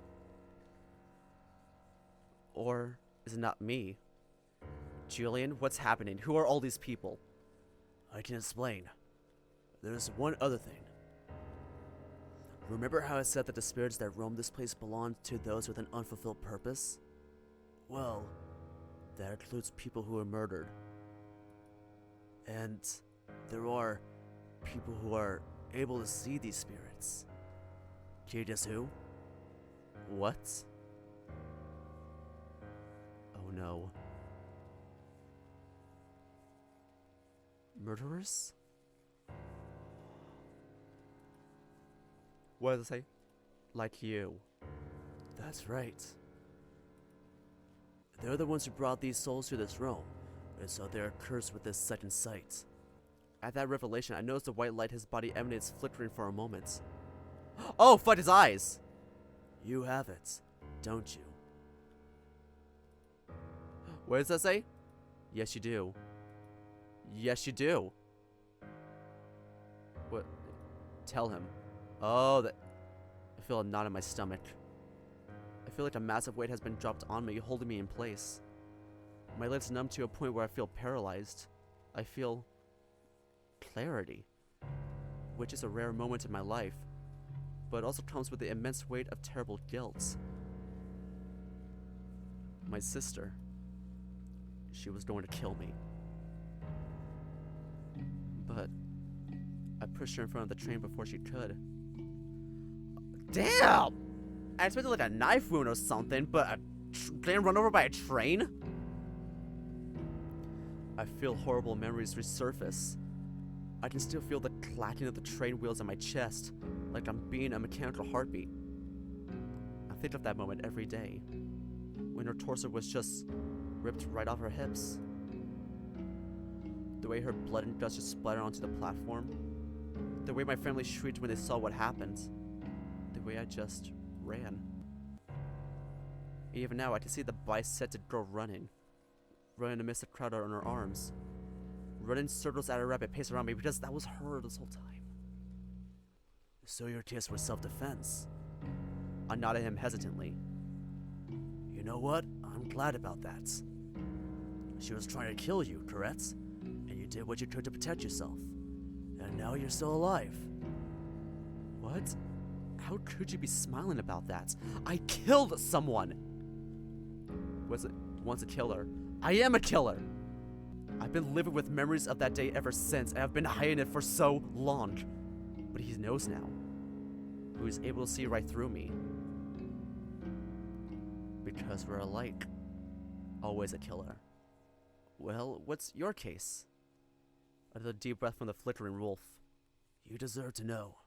Or is it not me? Julian, what's happening? Who are all these people? I can explain. There's one other thing. Remember how I said that the spirits that roam this place belong to those with an unfulfilled purpose? Well, that includes people who were murdered. And there are people who are able to see these spirits. Can you guess who? What? Oh no. Murderers? What does it say? Like you. That's right. They're the ones who brought these souls to this realm, and so they're cursed with this second sight. At that revelation, I noticed the white light his body emanates flickering for a moment. Oh, fuck his eyes! You have it, don't you? What does that say? Yes, you do. Yes, you do. What? Tell him. Oh, that. I feel a knot in my stomach. I feel like a massive weight has been dropped on me, holding me in place. My legs numb to a point where I feel paralyzed. I feel clarity, which is a rare moment in my life, but also comes with the immense weight of terrible guilt. My sister. She was going to kill me. But I pushed her in front of the train before she could. Damn! I expected like a knife wound or something, but getting run over by a train? I feel horrible memories resurface. I can still feel the clacking of the train wheels in my chest, like I'm being a mechanical heartbeat. I think of that moment every day, when her torso was just ripped right off her hips. The way her blood and guts just splattered onto the platform. The way my family shrieked when they saw what happened. The way I just ran. Even now, I can see the bisected girl running amidst the crowd on her arms, running circles at a rapid pace around me because that was her this whole time. So your tears were self-defense. I nodded at him hesitantly. You know what? I'm glad about that. She was trying to kill you, correct? And you did what you could to protect yourself. And now you're still alive. What? How could you be smiling about that? I killed someone! Was it once a killer? I am a killer! I've been living with memories of that day ever since, and I've been hiding it for so long. But he knows now. He's able to see right through me. Because we're alike. Always a killer. Well, what's your case? Another deep breath from the flickering wolf. You deserve to know.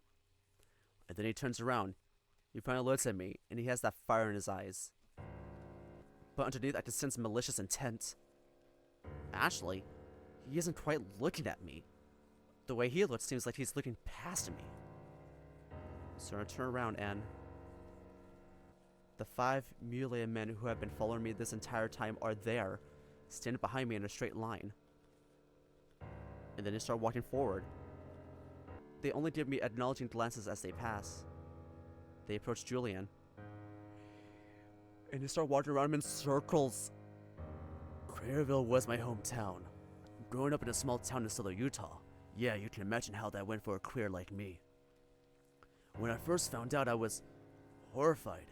And then he turns around. He finally looks at me, and he has that fire in his eyes. But underneath, I can sense malicious intent. Actually, he isn't quite looking at me. The way he looks seems like he's looking past me. So I turn around and... the 5 mutilated men who have been following me this entire time are there, standing behind me in a straight line. And then they start walking forward. They only give me acknowledging glances as they pass. They approach Julian. And they start walking around him in circles. CRATERVILLE was my hometown. Growing up in a small town in southern Utah, yeah, you can imagine how that went for a queer like me. When I first found out, I was horrified.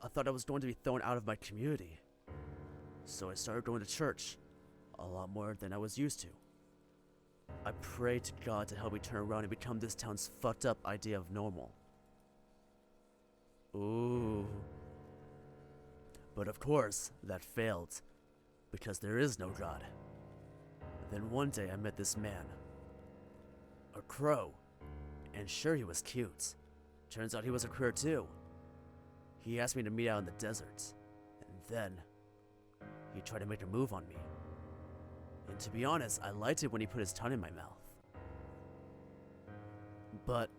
I thought I was going to be thrown out of my community. So I started going to church, a lot more than I was used to. I prayed to God to help me turn around and become this town's fucked up idea of normal. Ooh. But of course, that failed, because there is no God. Then one day I met this man. A crow. And sure, he was cute. Turns out he was a queer too. He asked me to meet out in the desert. And then, he tried to make a move on me. And to be honest, I liked it when he put his tongue in my mouth. But,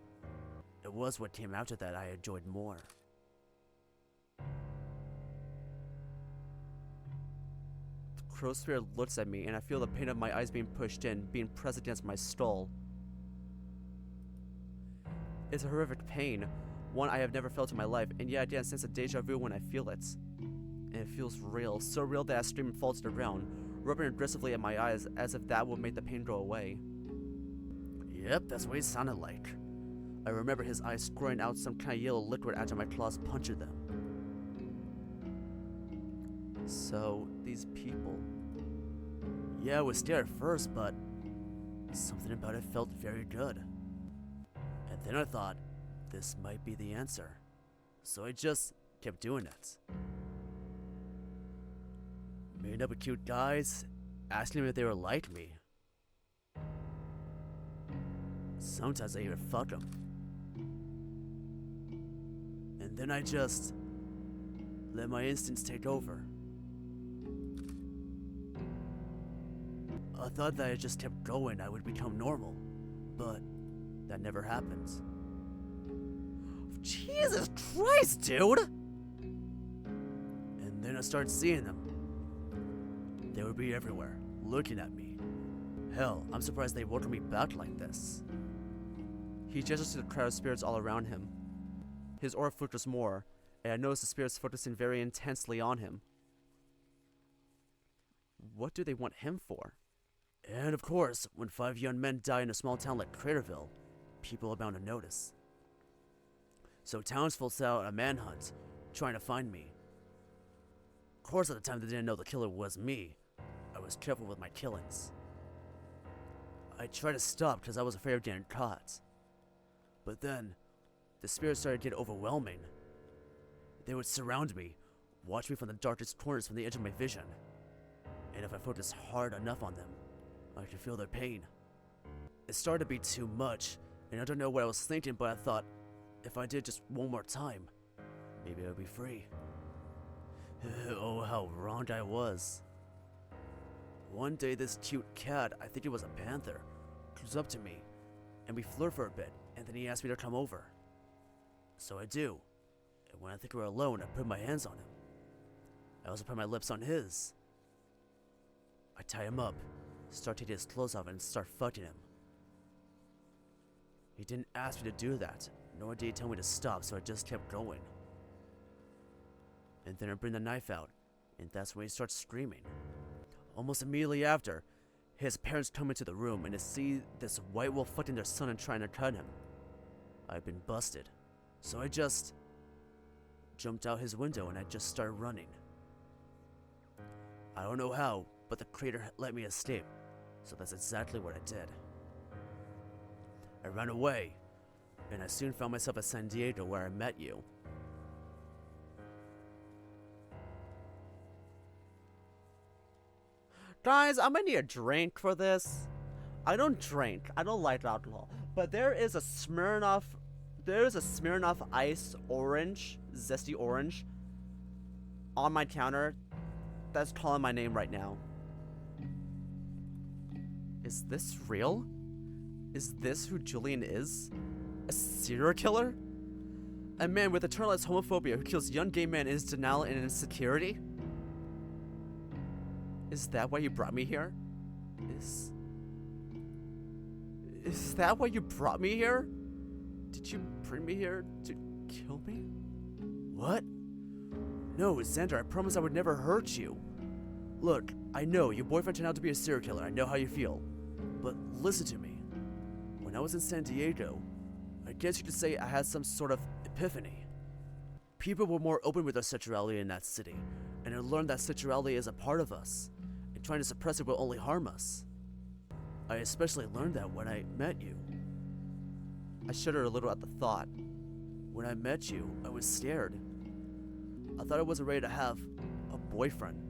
it was what came after that I enjoyed more. The crow spirit looks at me and I feel the pain of my eyes being pushed in, being pressed against my skull. It's a horrific pain, one I have never felt in my life, and yet I get a sense of deja vu when I feel it. And it feels real, so real that I scream and fall to the ground, rubbing aggressively at my eyes as if that would make the pain go away. Yep, that's what it sounded like. I remember his eyes squirting out some kind of yellow liquid after my claws punctured them. So, these people... Yeah, I was scared at first, but something about it felt very good. And then I thought, this might be the answer. So I just kept doing it. Meeting up with cute guys, asking them if they were like me. Sometimes I even fuck them. And then I just let my instincts take over. I thought that I just kept going, I would become normal. But that never happens. Jesus Christ, dude! And then I started seeing them. They would be everywhere, looking at me. Hell, I'm surprised they welcomed me back like this. He gestures to the crowd of spirits all around him. His aura flickers more, and I notice the spirits focusing very intensely on him. What do they want him for? And of course, when 5 young men die in a small town like CRATERVILLE, people are bound to notice. So townsfolk set out a manhunt, trying to find me. Of course, at the time they didn't know the killer was me. I was careful with my killings. I tried to stop because I was afraid of getting caught. But then, the spirits started to get overwhelming. They would surround me, watch me from the darkest corners from the edge of my vision. And if I focused hard enough on them, I could feel their pain. It started to be too much, and I don't know what I was thinking, but I thought, if I did just one more time, maybe I would be free. Oh, how wrong I was. One day this cute cat, I think it was a panther, comes up to me, and we flirt for a bit, and then he asked me to come over. So I do, and when I think we're alone, I put my hands on him. I also put my lips on his. I tie him up, start taking his clothes off, and start fucking him. He didn't ask me to do that, nor did he tell me to stop, so I just kept going. And then I bring the knife out, and that's when he starts screaming. Almost immediately after, his parents come into the room and to see this white wolf fucking their son and trying to cut him. I've been busted, so I just jumped out his window and I just started running. I don't know how, but the crater let me escape, so that's exactly what I did. I ran away, and I soon found myself at San Diego where I met you. Guys, I'm gonna need a drink for this. I don't drink. I don't like alcohol. But there is a Smirnoff Ice Orange, zesty orange, on my counter that's calling my name right now. Is this real? Is this who Julian is? A serial killer? A man with internalized homophobia who kills young gay men in his denial and insecurity? Is that why you brought me here? Is that why you brought me here? Did you bring me here to kill me? What? No, Xander, I promised I would never hurt you. Look, I know your boyfriend turned out to be a serial killer. I know how you feel. But listen to me. When I was in San Diego, I guess you could say I had some sort of epiphany. People were more open with their sexuality in that city, and I learned that sexuality is a part of us, and trying to suppress it will only harm us. I especially learned that when I met you. I shuddered a little at the thought. When I met you, I was scared. I thought I wasn't ready to have a boyfriend,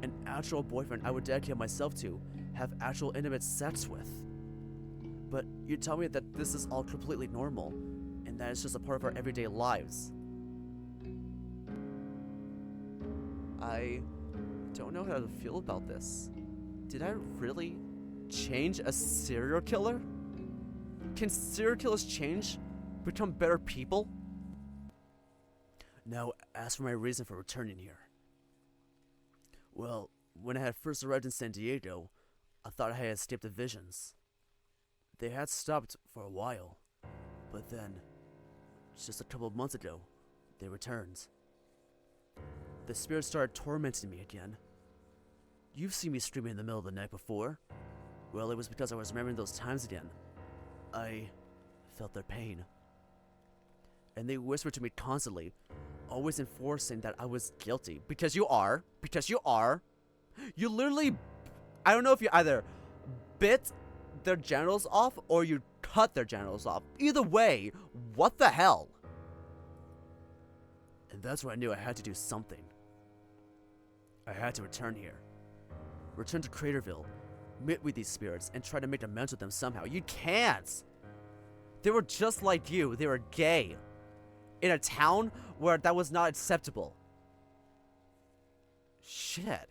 an actual boyfriend I would dedicate myself to, have actual intimate sex with. But you tell me that this is all completely normal, and that it's just a part of our everyday lives. I don't know how to feel about this. Did I really change a serial killer? Can serial killers change? Become better people? Now, as for my reason for returning here. Well, when I had first arrived in San Diego, I thought I had escaped the visions. They had stopped for a while, but then, just a couple of months ago, they returned. The spirits started tormenting me again. You've seen me screaming in the middle of the night before. Well, it was because I was remembering those times again. I felt their pain. And they whispered to me constantly, always enforcing that I was guilty. Because you are. Because you are. You literally, I don't know if you either bit their genitals off or you cut their genitals off. Either way, what the hell? And that's when I knew I had to do something. I had to return here. Return to CRATERVILLE. Meet with these spirits and try to make amends with them somehow. You can't! They were just like you. They were gay. In a town where that was not acceptable. Shit.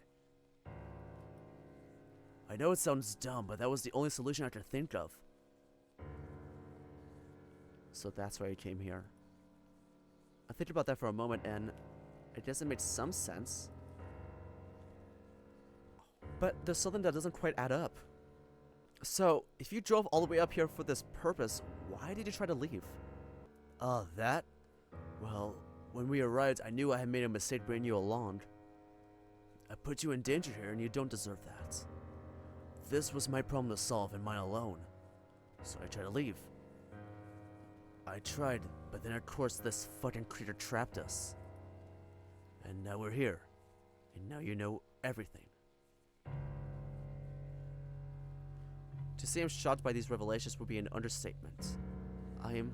I know it sounds dumb, but that was the only solution I could think of. So that's why I came here. I think about that for a moment and it doesn't make some sense. But there's something that doesn't quite add up. So, if you drove all the way up here for this purpose, why did you try to leave? That? Well, when we arrived, I knew I had made a mistake bringing you along. I put you in danger here and you don't deserve that. This was my problem to solve and mine alone. So I tried to leave. I tried, but then of course this fucking creature trapped us. And now we're here. And now you know everything. To say I'm shocked by these revelations would be an understatement. I am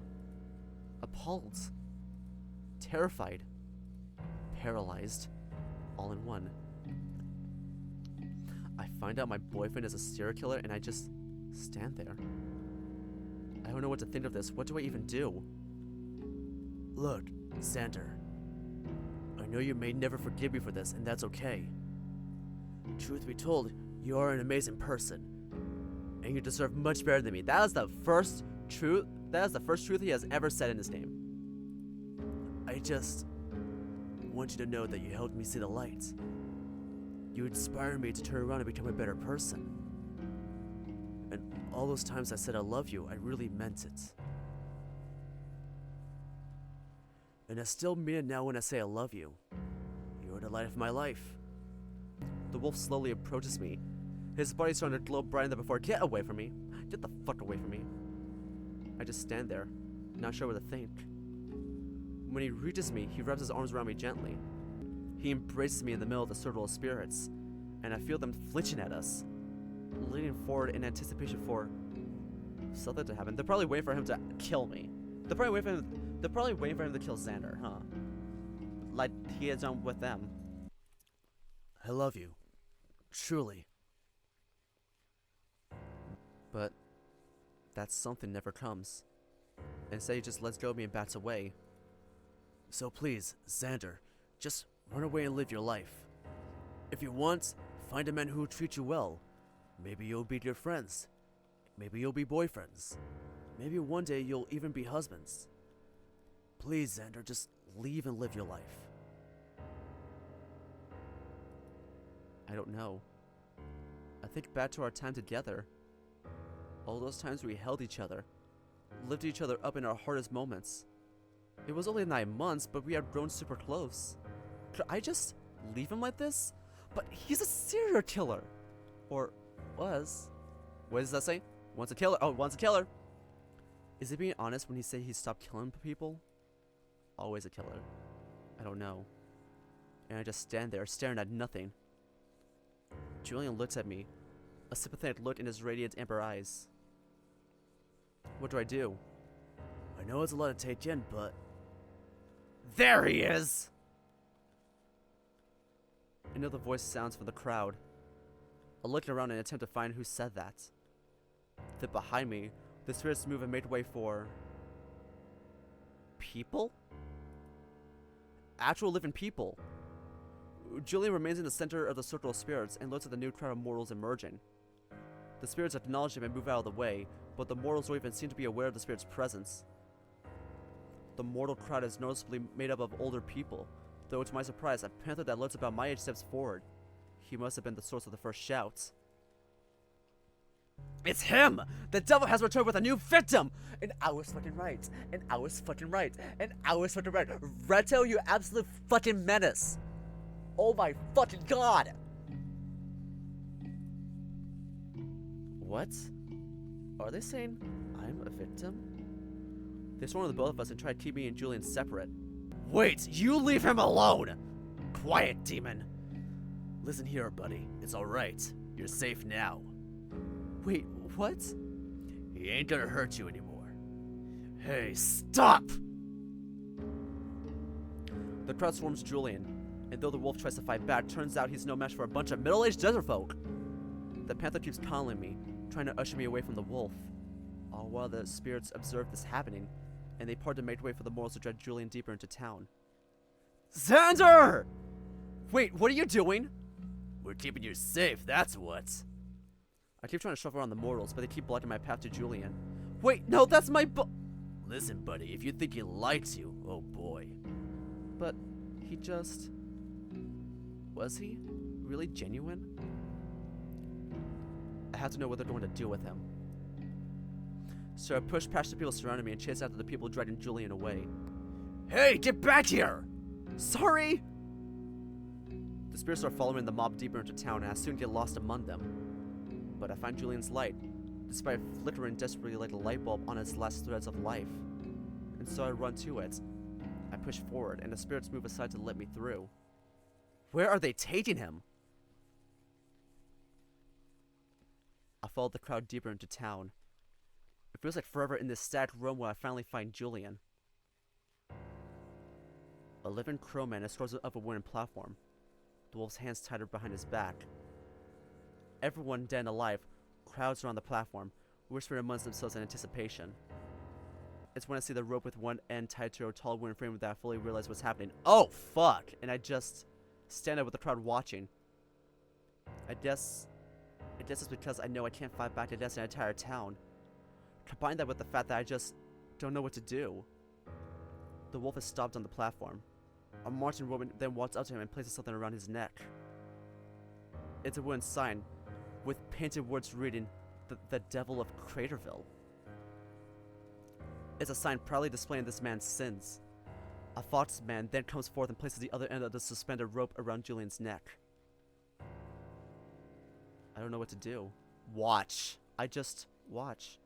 appalled, terrified, paralyzed, all in one. I find out my boyfriend is a serial killer and I just stand there. I don't know what to think of this. What do I even do? Look, Xander. I know you may never forgive me for this, and that's okay. Truth be told, you are an amazing person. And you deserve much better than me. That is the first truth. That is the first truth he has ever said in his name. I just want you to know that you helped me see the light. You inspired me to turn around and become a better person. And all those times I said I love you, I really meant it. And I still mean it now when I say I love you. You are the light of my life. The wolf slowly approaches me. His body starting to glow brighter than before. Get away from me. Get the fuck away from me. I just stand there, not sure what to think. When he reaches me, he wraps his arms around me gently. He embraces me in the middle of the circle of spirits, and I feel them flinching at us, leaning forward in anticipation for something to happen. They're probably waiting for him to kill me. They're probably waiting for him to kill Xander, huh? Like he has done with them. I love you. Truly. But that something never comes. Instead, he just lets go of me and bats away. So please, Xander, just run away and live your life. If you want, find a man who will treat you well. Maybe you'll be your friends. Maybe you'll be boyfriends. Maybe one day you'll even be husbands. Please, Xander, just leave and live your life. I don't know. I think back to our time together. All those times we held each other, lifted each other up in our hardest moments. It was only 9 months, but we had grown super close. Could I just leave him like this? But he's a serial killer. Or was. What does that say? Once a killer. Oh, once a killer. Is he being honest when he said he stopped killing people? Always a killer. I don't know. And I just stand there staring at nothing. Julian looks at me, a sympathetic look in his radiant amber eyes. What do I do? I know it's a lot to take in, but... There he is! Another voice sounds from the crowd. I look around and attempt to find who said that. Then behind me, the spirits move and make way for... people? Actual living people. Julian remains in the center of the circle of spirits and looks at the new crowd of mortals emerging. The spirits acknowledge him and move out of the way, but the mortals don't even seem to be aware of the spirit's presence. The mortal crowd is noticeably made up of older people, though to my surprise, a panther that looks about my age steps forward. He must have been the source of the first shouts. It's him! The devil has returned with a new victim! And I was fucking right. And I was fucking right. And I was fucking right. Rhettoe, you absolute fucking menace! Oh my fucking god! What? Are they saying I'm a victim? They swarm the both of us and try to keep me and Julian separate. Wait, you leave him alone! Quiet, demon. Listen here, buddy. It's alright. You're safe now. Wait, what? He ain't gonna hurt you anymore. Hey, stop! The crowd swarms Julian, and though the wolf tries to fight back, turns out he's no match for a bunch of middle-aged desert folk. The panther keeps calling me, trying to usher me away from the wolf. All while the spirits observe this happening, and they part to make way for the mortals to drag Julian deeper into town. Xander! Wait, what are you doing? We're keeping you safe, that's what. I keep trying to shove around the mortals, but they keep blocking my path to Julian. Wait, no, that's my Listen, buddy, if you think he likes you, oh boy. But he just... Was he really genuine? I have to know what they're going to do with him. So I push past the people surrounding me and chase after the people dragging Julian away. Hey, get back here! Sorry! The spirits are following the mob deeper into town, and I soon get lost among them. But I find Julian's light, despite flickering desperately like a light bulb on its last threads of life. And so I run to it. I push forward, and the spirits move aside to let me through. Where are they taking him? I follow the crowd deeper into town. It feels like forever in this stacked room where I finally find Julian. A living crowman escorts up a wooden platform, the wolf's hands tied behind his back. Everyone dead and alive crowds around the platform, whispering amongst themselves in anticipation. It's when I see the rope with one end tied to a tall wooden frame that I fully realize what's happening. Oh, fuck! And I just stand up with the crowd watching. I guess it's because I know I can't fight back to death in an entire town. Combine that with the fact that I just don't know what to do. The wolf is stopped on the platform. A marching woman then walks up to him and places something around his neck. It's a wooden sign with painted words reading, the Devil of CRATERVILLE. It's a sign proudly displaying this man's sins. A fox man then comes forth and places the other end of the suspended rope around Julian's neck. I don't know what to do. Watch. I just watch.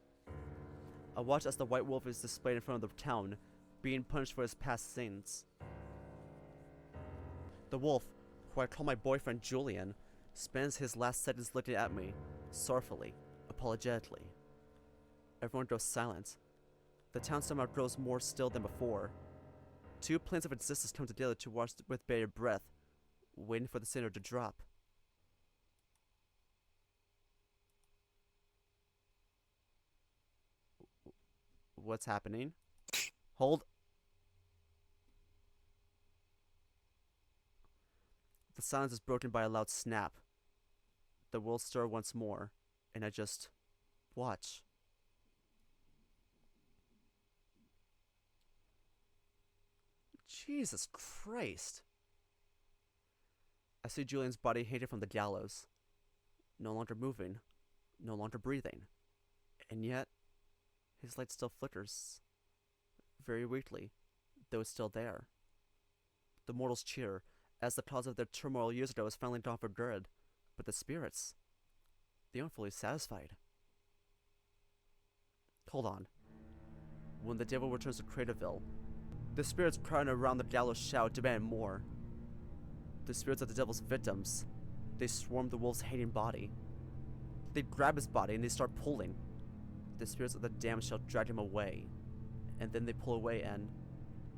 I watch as the white wolf is displayed in front of the town, being punished for his past sins. The wolf, who I call my boyfriend Julian, spends his last seconds looking at me, sorrowfully, apologetically. Everyone goes silent. The town somehow grows more still than before. Two planes of existence come together to watch with bated breath, waiting for the center to drop. What's happening? Hold. The silence is broken by a loud snap. The world stir once more, and I just watch. Jesus Christ. I see Julian's body hanging from the gallows. No longer moving. No longer breathing. And yet, his light still flickers. Very weakly, though it's still there. The mortals cheer, as the cause of their turmoil years ago is finally gone for good. But the spirits, they aren't fully satisfied. Hold on. When the devil returns to CRATERVILLE, the spirits crowding around the gallows shout, demanding more. The spirits of the devil's victims, they swarm the wolf's hating body. They grab his body and they start pulling. The spirits of the damned shall drag him away. And then they pull away and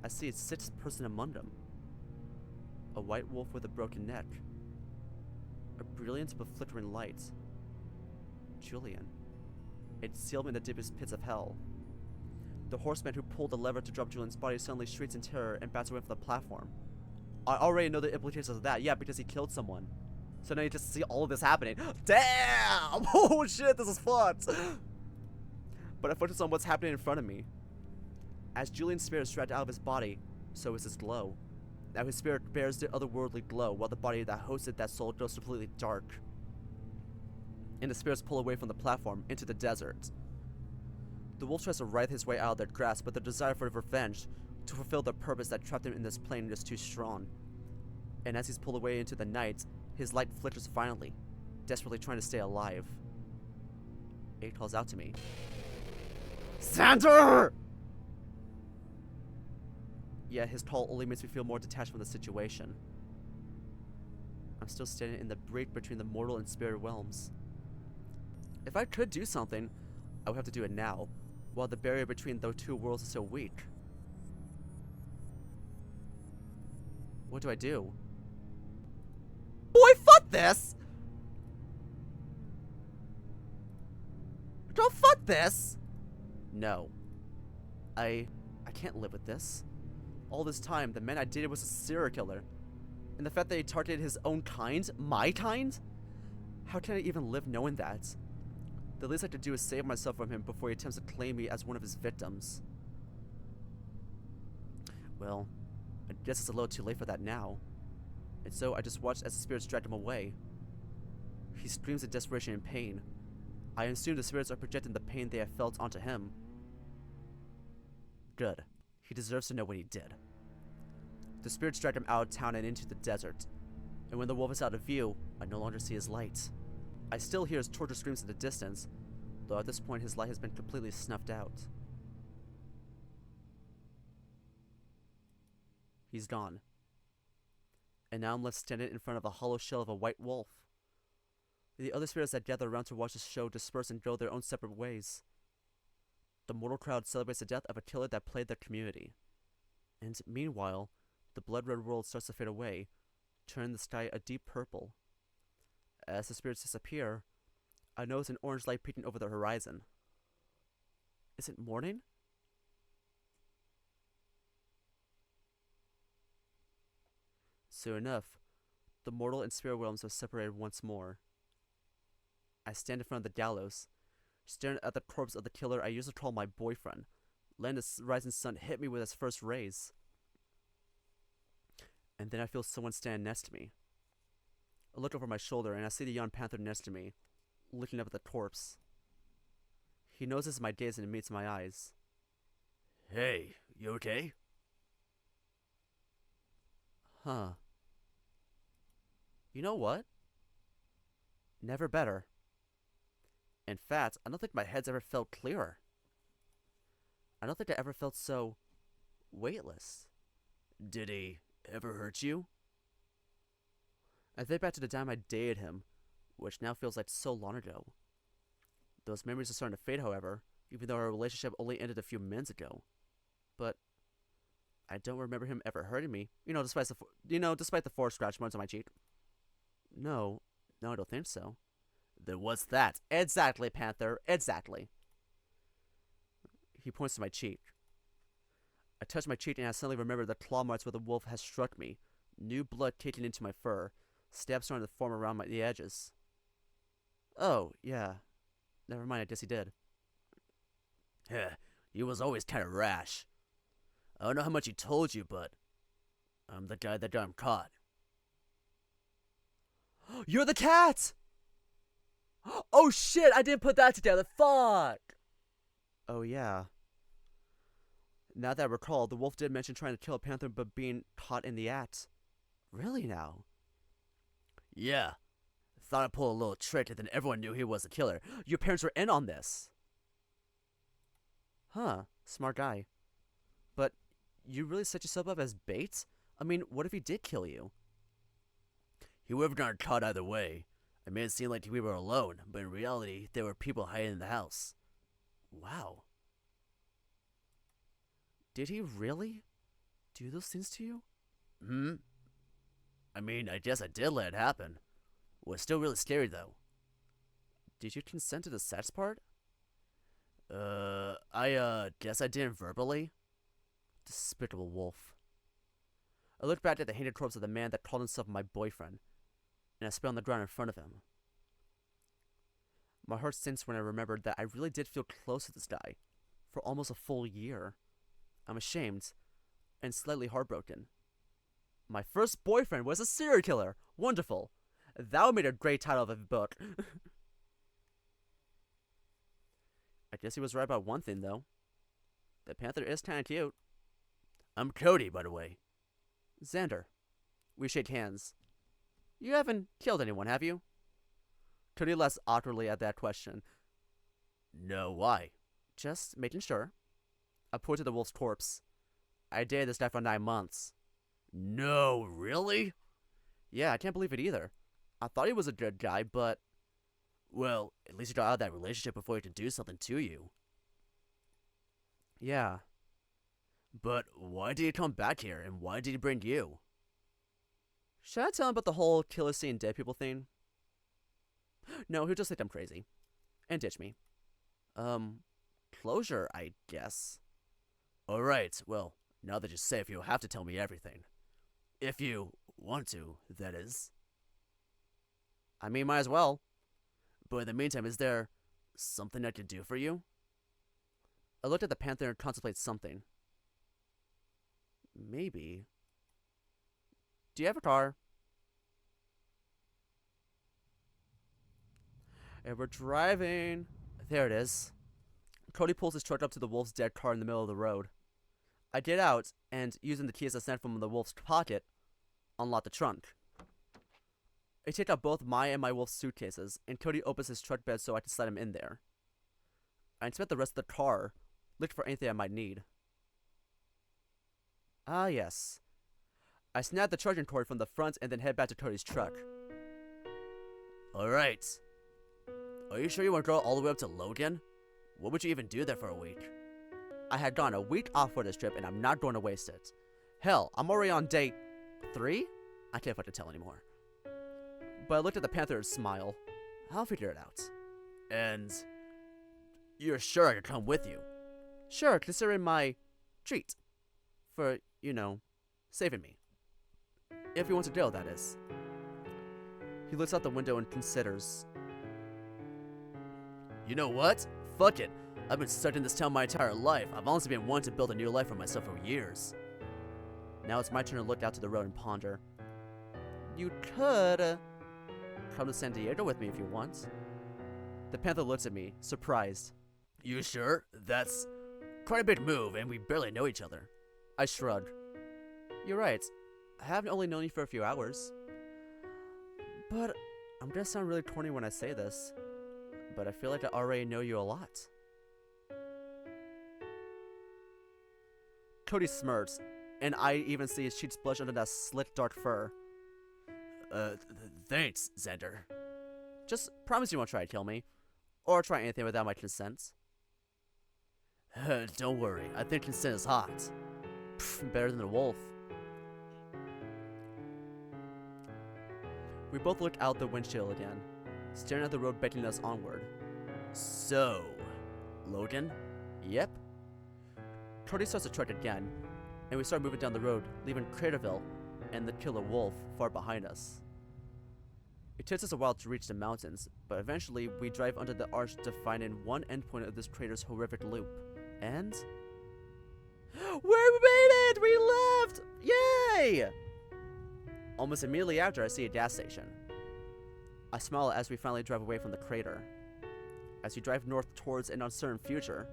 I see a sixth person among them. A white wolf with a broken neck. A brilliant but flickering light. Julian. It sealed him in the deepest pits of hell. The horseman who pulled the lever to drop Julian's body suddenly shrieks in terror and bats away from the platform. I already know the implications of that. Yeah, because he killed someone. So now you just see all of this happening. Damn! Oh shit, this is fucked! But I focus on what's happening in front of me. As Julian's spirit is dragged out of his body, so is his glow. Now his spirit bears the otherworldly glow, while the body that hosted that soul goes completely dark. And the spirits pull away from the platform into the desert. The wolf tries to writhe his way out of their grasp, but the desire for revenge, to fulfill the purpose that trapped him in this plane, is too strong. And as he's pulled away into the night, his light flickers violently, desperately trying to stay alive. It calls out to me. Xander! Yet his call only makes me feel more detached from the situation. I'm still standing in the break between the mortal and spirit realms. If I could do something, I would have to do it now, while the barrier between the two worlds is so weak. What do I do? Boy, fuck this! Don't fuck this! No. I can't live with this. All this time, the man I dated was a serial killer. And the fact that he targeted his own kind? My kind? How can I even live knowing that? The least I could do is save myself from him before he attempts to claim me as one of his victims. Well, I guess it's a little too late for that now. And so I just watched as the spirits dragged him away. He screams in desperation and pain. I assume the spirits are projecting the pain they have felt onto him. Good. He deserves to know what he did. The spirits dragged him out of town and into the desert. And when the wolf is out of view, I no longer see his light. I still hear his torture screams in the distance, though at this point his light has been completely snuffed out. He's gone. And now I'm left standing in front of a hollow shell of a white wolf. The other spirits that gather around to watch the show disperse and go their own separate ways. The mortal crowd celebrates the death of a killer that plagued their community. And meanwhile, the blood-red world starts to fade away, turning the sky a deep purple. As the spirits disappear, I notice an orange light peeking over the horizon. Is it morning? Soon enough, the mortal and spirit realms are separated once more. I stand in front of the gallows, staring at the corpse of the killer I used to call my boyfriend, letting the rising sun hit me with its first rays. And then I feel someone stand next to me. I look over my shoulder and I see the young panther next to me, looking up at the corpse. He notices my gaze and meets my eyes. Hey, you okay? Huh. You know what? Never better. In fact, I don't think my head's ever felt clearer. I don't think I ever felt so weightless. Did he ever hurt you? I think back to the time I dated him, which now feels like so long ago. Those memories are starting to fade, however, even though our relationship only ended a few minutes ago. But I don't remember him ever hurting me. Despite the 4 scratch marks on my cheek. No, I don't think so. Then what's that? Exactly, Panther. Exactly. He points to my cheek. I touch my cheek and I suddenly remember the claw marks where the wolf has struck me. New blood kicking into my fur. Stabs starting to form around the edges. Oh, yeah. Never mind, I guess he did. Heh, he was always kind of rash. I don't know how much he told you, but I'm the guy that got him caught. You're the cat! Oh shit, I didn't put that together. Fuck! Oh yeah. Now that I recall, the wolf did mention trying to kill a panther but being caught in the act. Really now? Yeah. Thought I'd pull a little trick and then everyone knew he was the killer. Your parents were in on this. Huh, smart guy. But you really set yourself up as bait? I mean, what if he did kill you? He would have gotten caught either way. I made it seem like we were alone, but in reality, there were people hiding in the house. Wow. Did he really do those things to you? I mean, I guess I did let it happen. It was still really scary, though. Did you consent to the sex part? I guess I didn't verbally. Despicable wolf. I looked back at the hated corpse of the man that called himself my boyfriend, and I spit on the ground in front of him. My heart sinks when I remembered that I really did feel close to this guy for almost a full year. I'm ashamed and slightly heartbroken. My first boyfriend was a serial killer. Wonderful. That would make a great title of a book. I guess he was right about one thing, though. The panther is kind of cute. I'm Cody, by the way. Xander. We shake hands. You haven't killed anyone, have you? Cody laughs awkwardly at that question. No, why? Just making sure. I point to the wolf's corpse. I dated this guy for 9 months. No, really? Yeah, I can't believe it either. I thought he was a good guy, but Well, at least you got out of that relationship before he could do something to you. yeah. But why did he come back here, and why did he bring you? Should I tell him about the whole killer seeing dead people thing? No, he'll just think I'm crazy. And ditch me. Closure, I guess. Alright, well, now that you're safe, you'll have to tell me everything. If you want to, that is. I mean, might as well. But in the meantime, is there something I could do for you? I looked at the panther and contemplated something. Maybe. Do you have a car? And we're driving. There it is. Cody pulls his truck up to the wolf's dead car in the middle of the road. I get out, and using the keys I sent from the wolf's pocket, unlock the trunk. I take out both my and my wolf's suitcases, and Cody opens his truck bed so I can slide him in there. I inspect the rest of the car, look for anything I might need. Ah, yes. I snap the charging cord from the front and then head back to Cody's truck. Alright. Are you sure you want to go all the way up to Logan? What would you even do there for a week? I had gone a week off for this trip and I'm not going to waste it. Hell, I'm already on day 3? I can't afford to tell anymore. But I looked at the panther and smiled. I'll figure it out. And you're sure I could come with you? Sure, considering my treat. For, you know, saving me. If he wants to go, that is. He looks out the window and considers. You know what? Fuck it. I've been stuck in this town my entire life. I've honestly been wanting to build a new life for myself for years. Now it's my turn to look out to the road and ponder. You could come to San Diego with me if you want. The panther looks at me, surprised. You sure? That's quite a big move, and we barely know each other. I shrug. You're right. I have only known you for a few hours. But I'm gonna sound really corny when I say this. But I feel like I already know you a lot. Cody smirks, and I even see his cheeks blush under that slick dark fur. Thanks, Xander. Just promise you won't try to kill me. Or try anything without my consent. Don't worry, I think consent is hot. Pff, better than a wolf. We both look out the windshield again, staring at the road beckoning us onward. So, Logan? Yep. Cody starts the truck again, and we start moving down the road, leaving CRATERVILLE and the killer wolf far behind us. It takes us a while to reach the mountains, but eventually we drive under the arch defining one endpoint of this crater's horrific loop. And we made it! We left! Yay! Almost immediately after, I see a gas station. I smile as we finally drive away from the crater. As we drive north towards an uncertain future,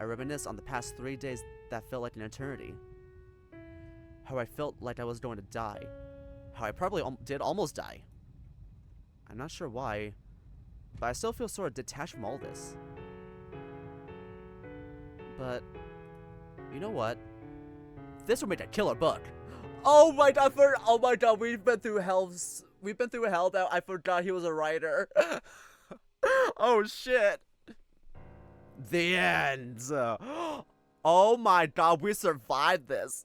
I reminisce on the past 3 days that felt like an eternity. How I felt like I was going to die. How I probably did almost die. I'm not sure why, but I still feel sort of detached from all this. But, you know what? This will make a killer book. Oh my god, we've been through hell. We've been through hell that I forgot he was a writer. Oh shit. The end. Oh my god, we survived this.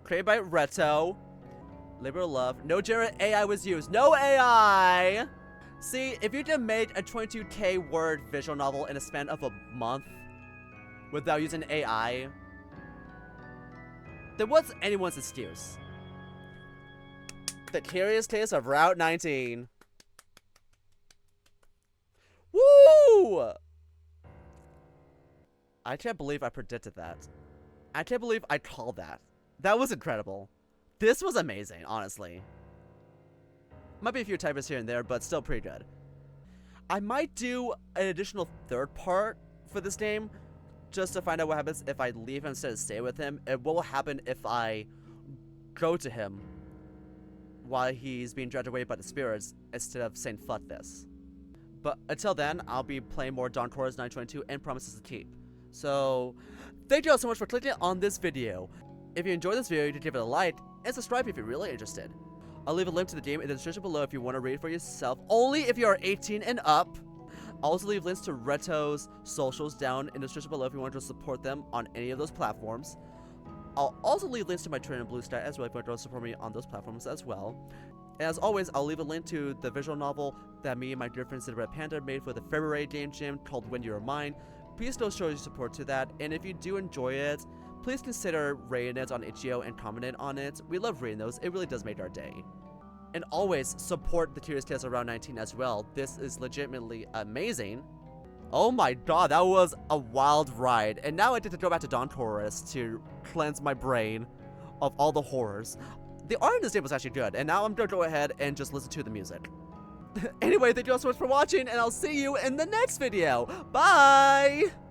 Created by Rhettoe. Labor of love. No generative AI was used. No AI! See, if you can make a 22K word visual novel in a span of a month without using AI, then what's anyone's excuse? The Curious Case of Route 19. Woo! I can't believe I predicted that. I can't believe I called that. That was incredible. This was amazing, honestly. Might be a few typos here and there, but still pretty good. I might do an additional third part for this game, just to find out what happens if I leave him instead of stay with him, and what will happen if I go to him while he's being dragged away by the spirits instead of saying fuck this. But until then, I'll be playing more Dawn Chorus 922 and Promises to Keep. So, thank you all so much for clicking on this video. If you enjoyed this video, you can give it a like and subscribe if you're really interested. I'll leave a link to the game in the description below if you want to read it for yourself, only if you are 18 and up. I'll also leave links to Rhettoe's socials down in the description below if you want to support them on any of those platforms. I'll also leave links to my Twitter and Blue Sky as well if you want to support me on those platforms as well. And as always, I'll leave a link to the visual novel that me and my dear friend Red Panda made for the February game jam called When You're Mine. Please still show your support to that, and if you do enjoy it, please consider rating it on itchio and commenting on it. We love reading those, it really does make our day. And always support the Curious Tales Around 19 as well. This is legitimately amazing. Oh my god, that was a wild ride. And now I get to go back to Dawn Chorus to cleanse my brain of all the horrors. The art in this game was actually good, and now I'm gonna go ahead and just listen to the music. Anyway, thank you all so much for watching, and I'll see you in the next video. Bye!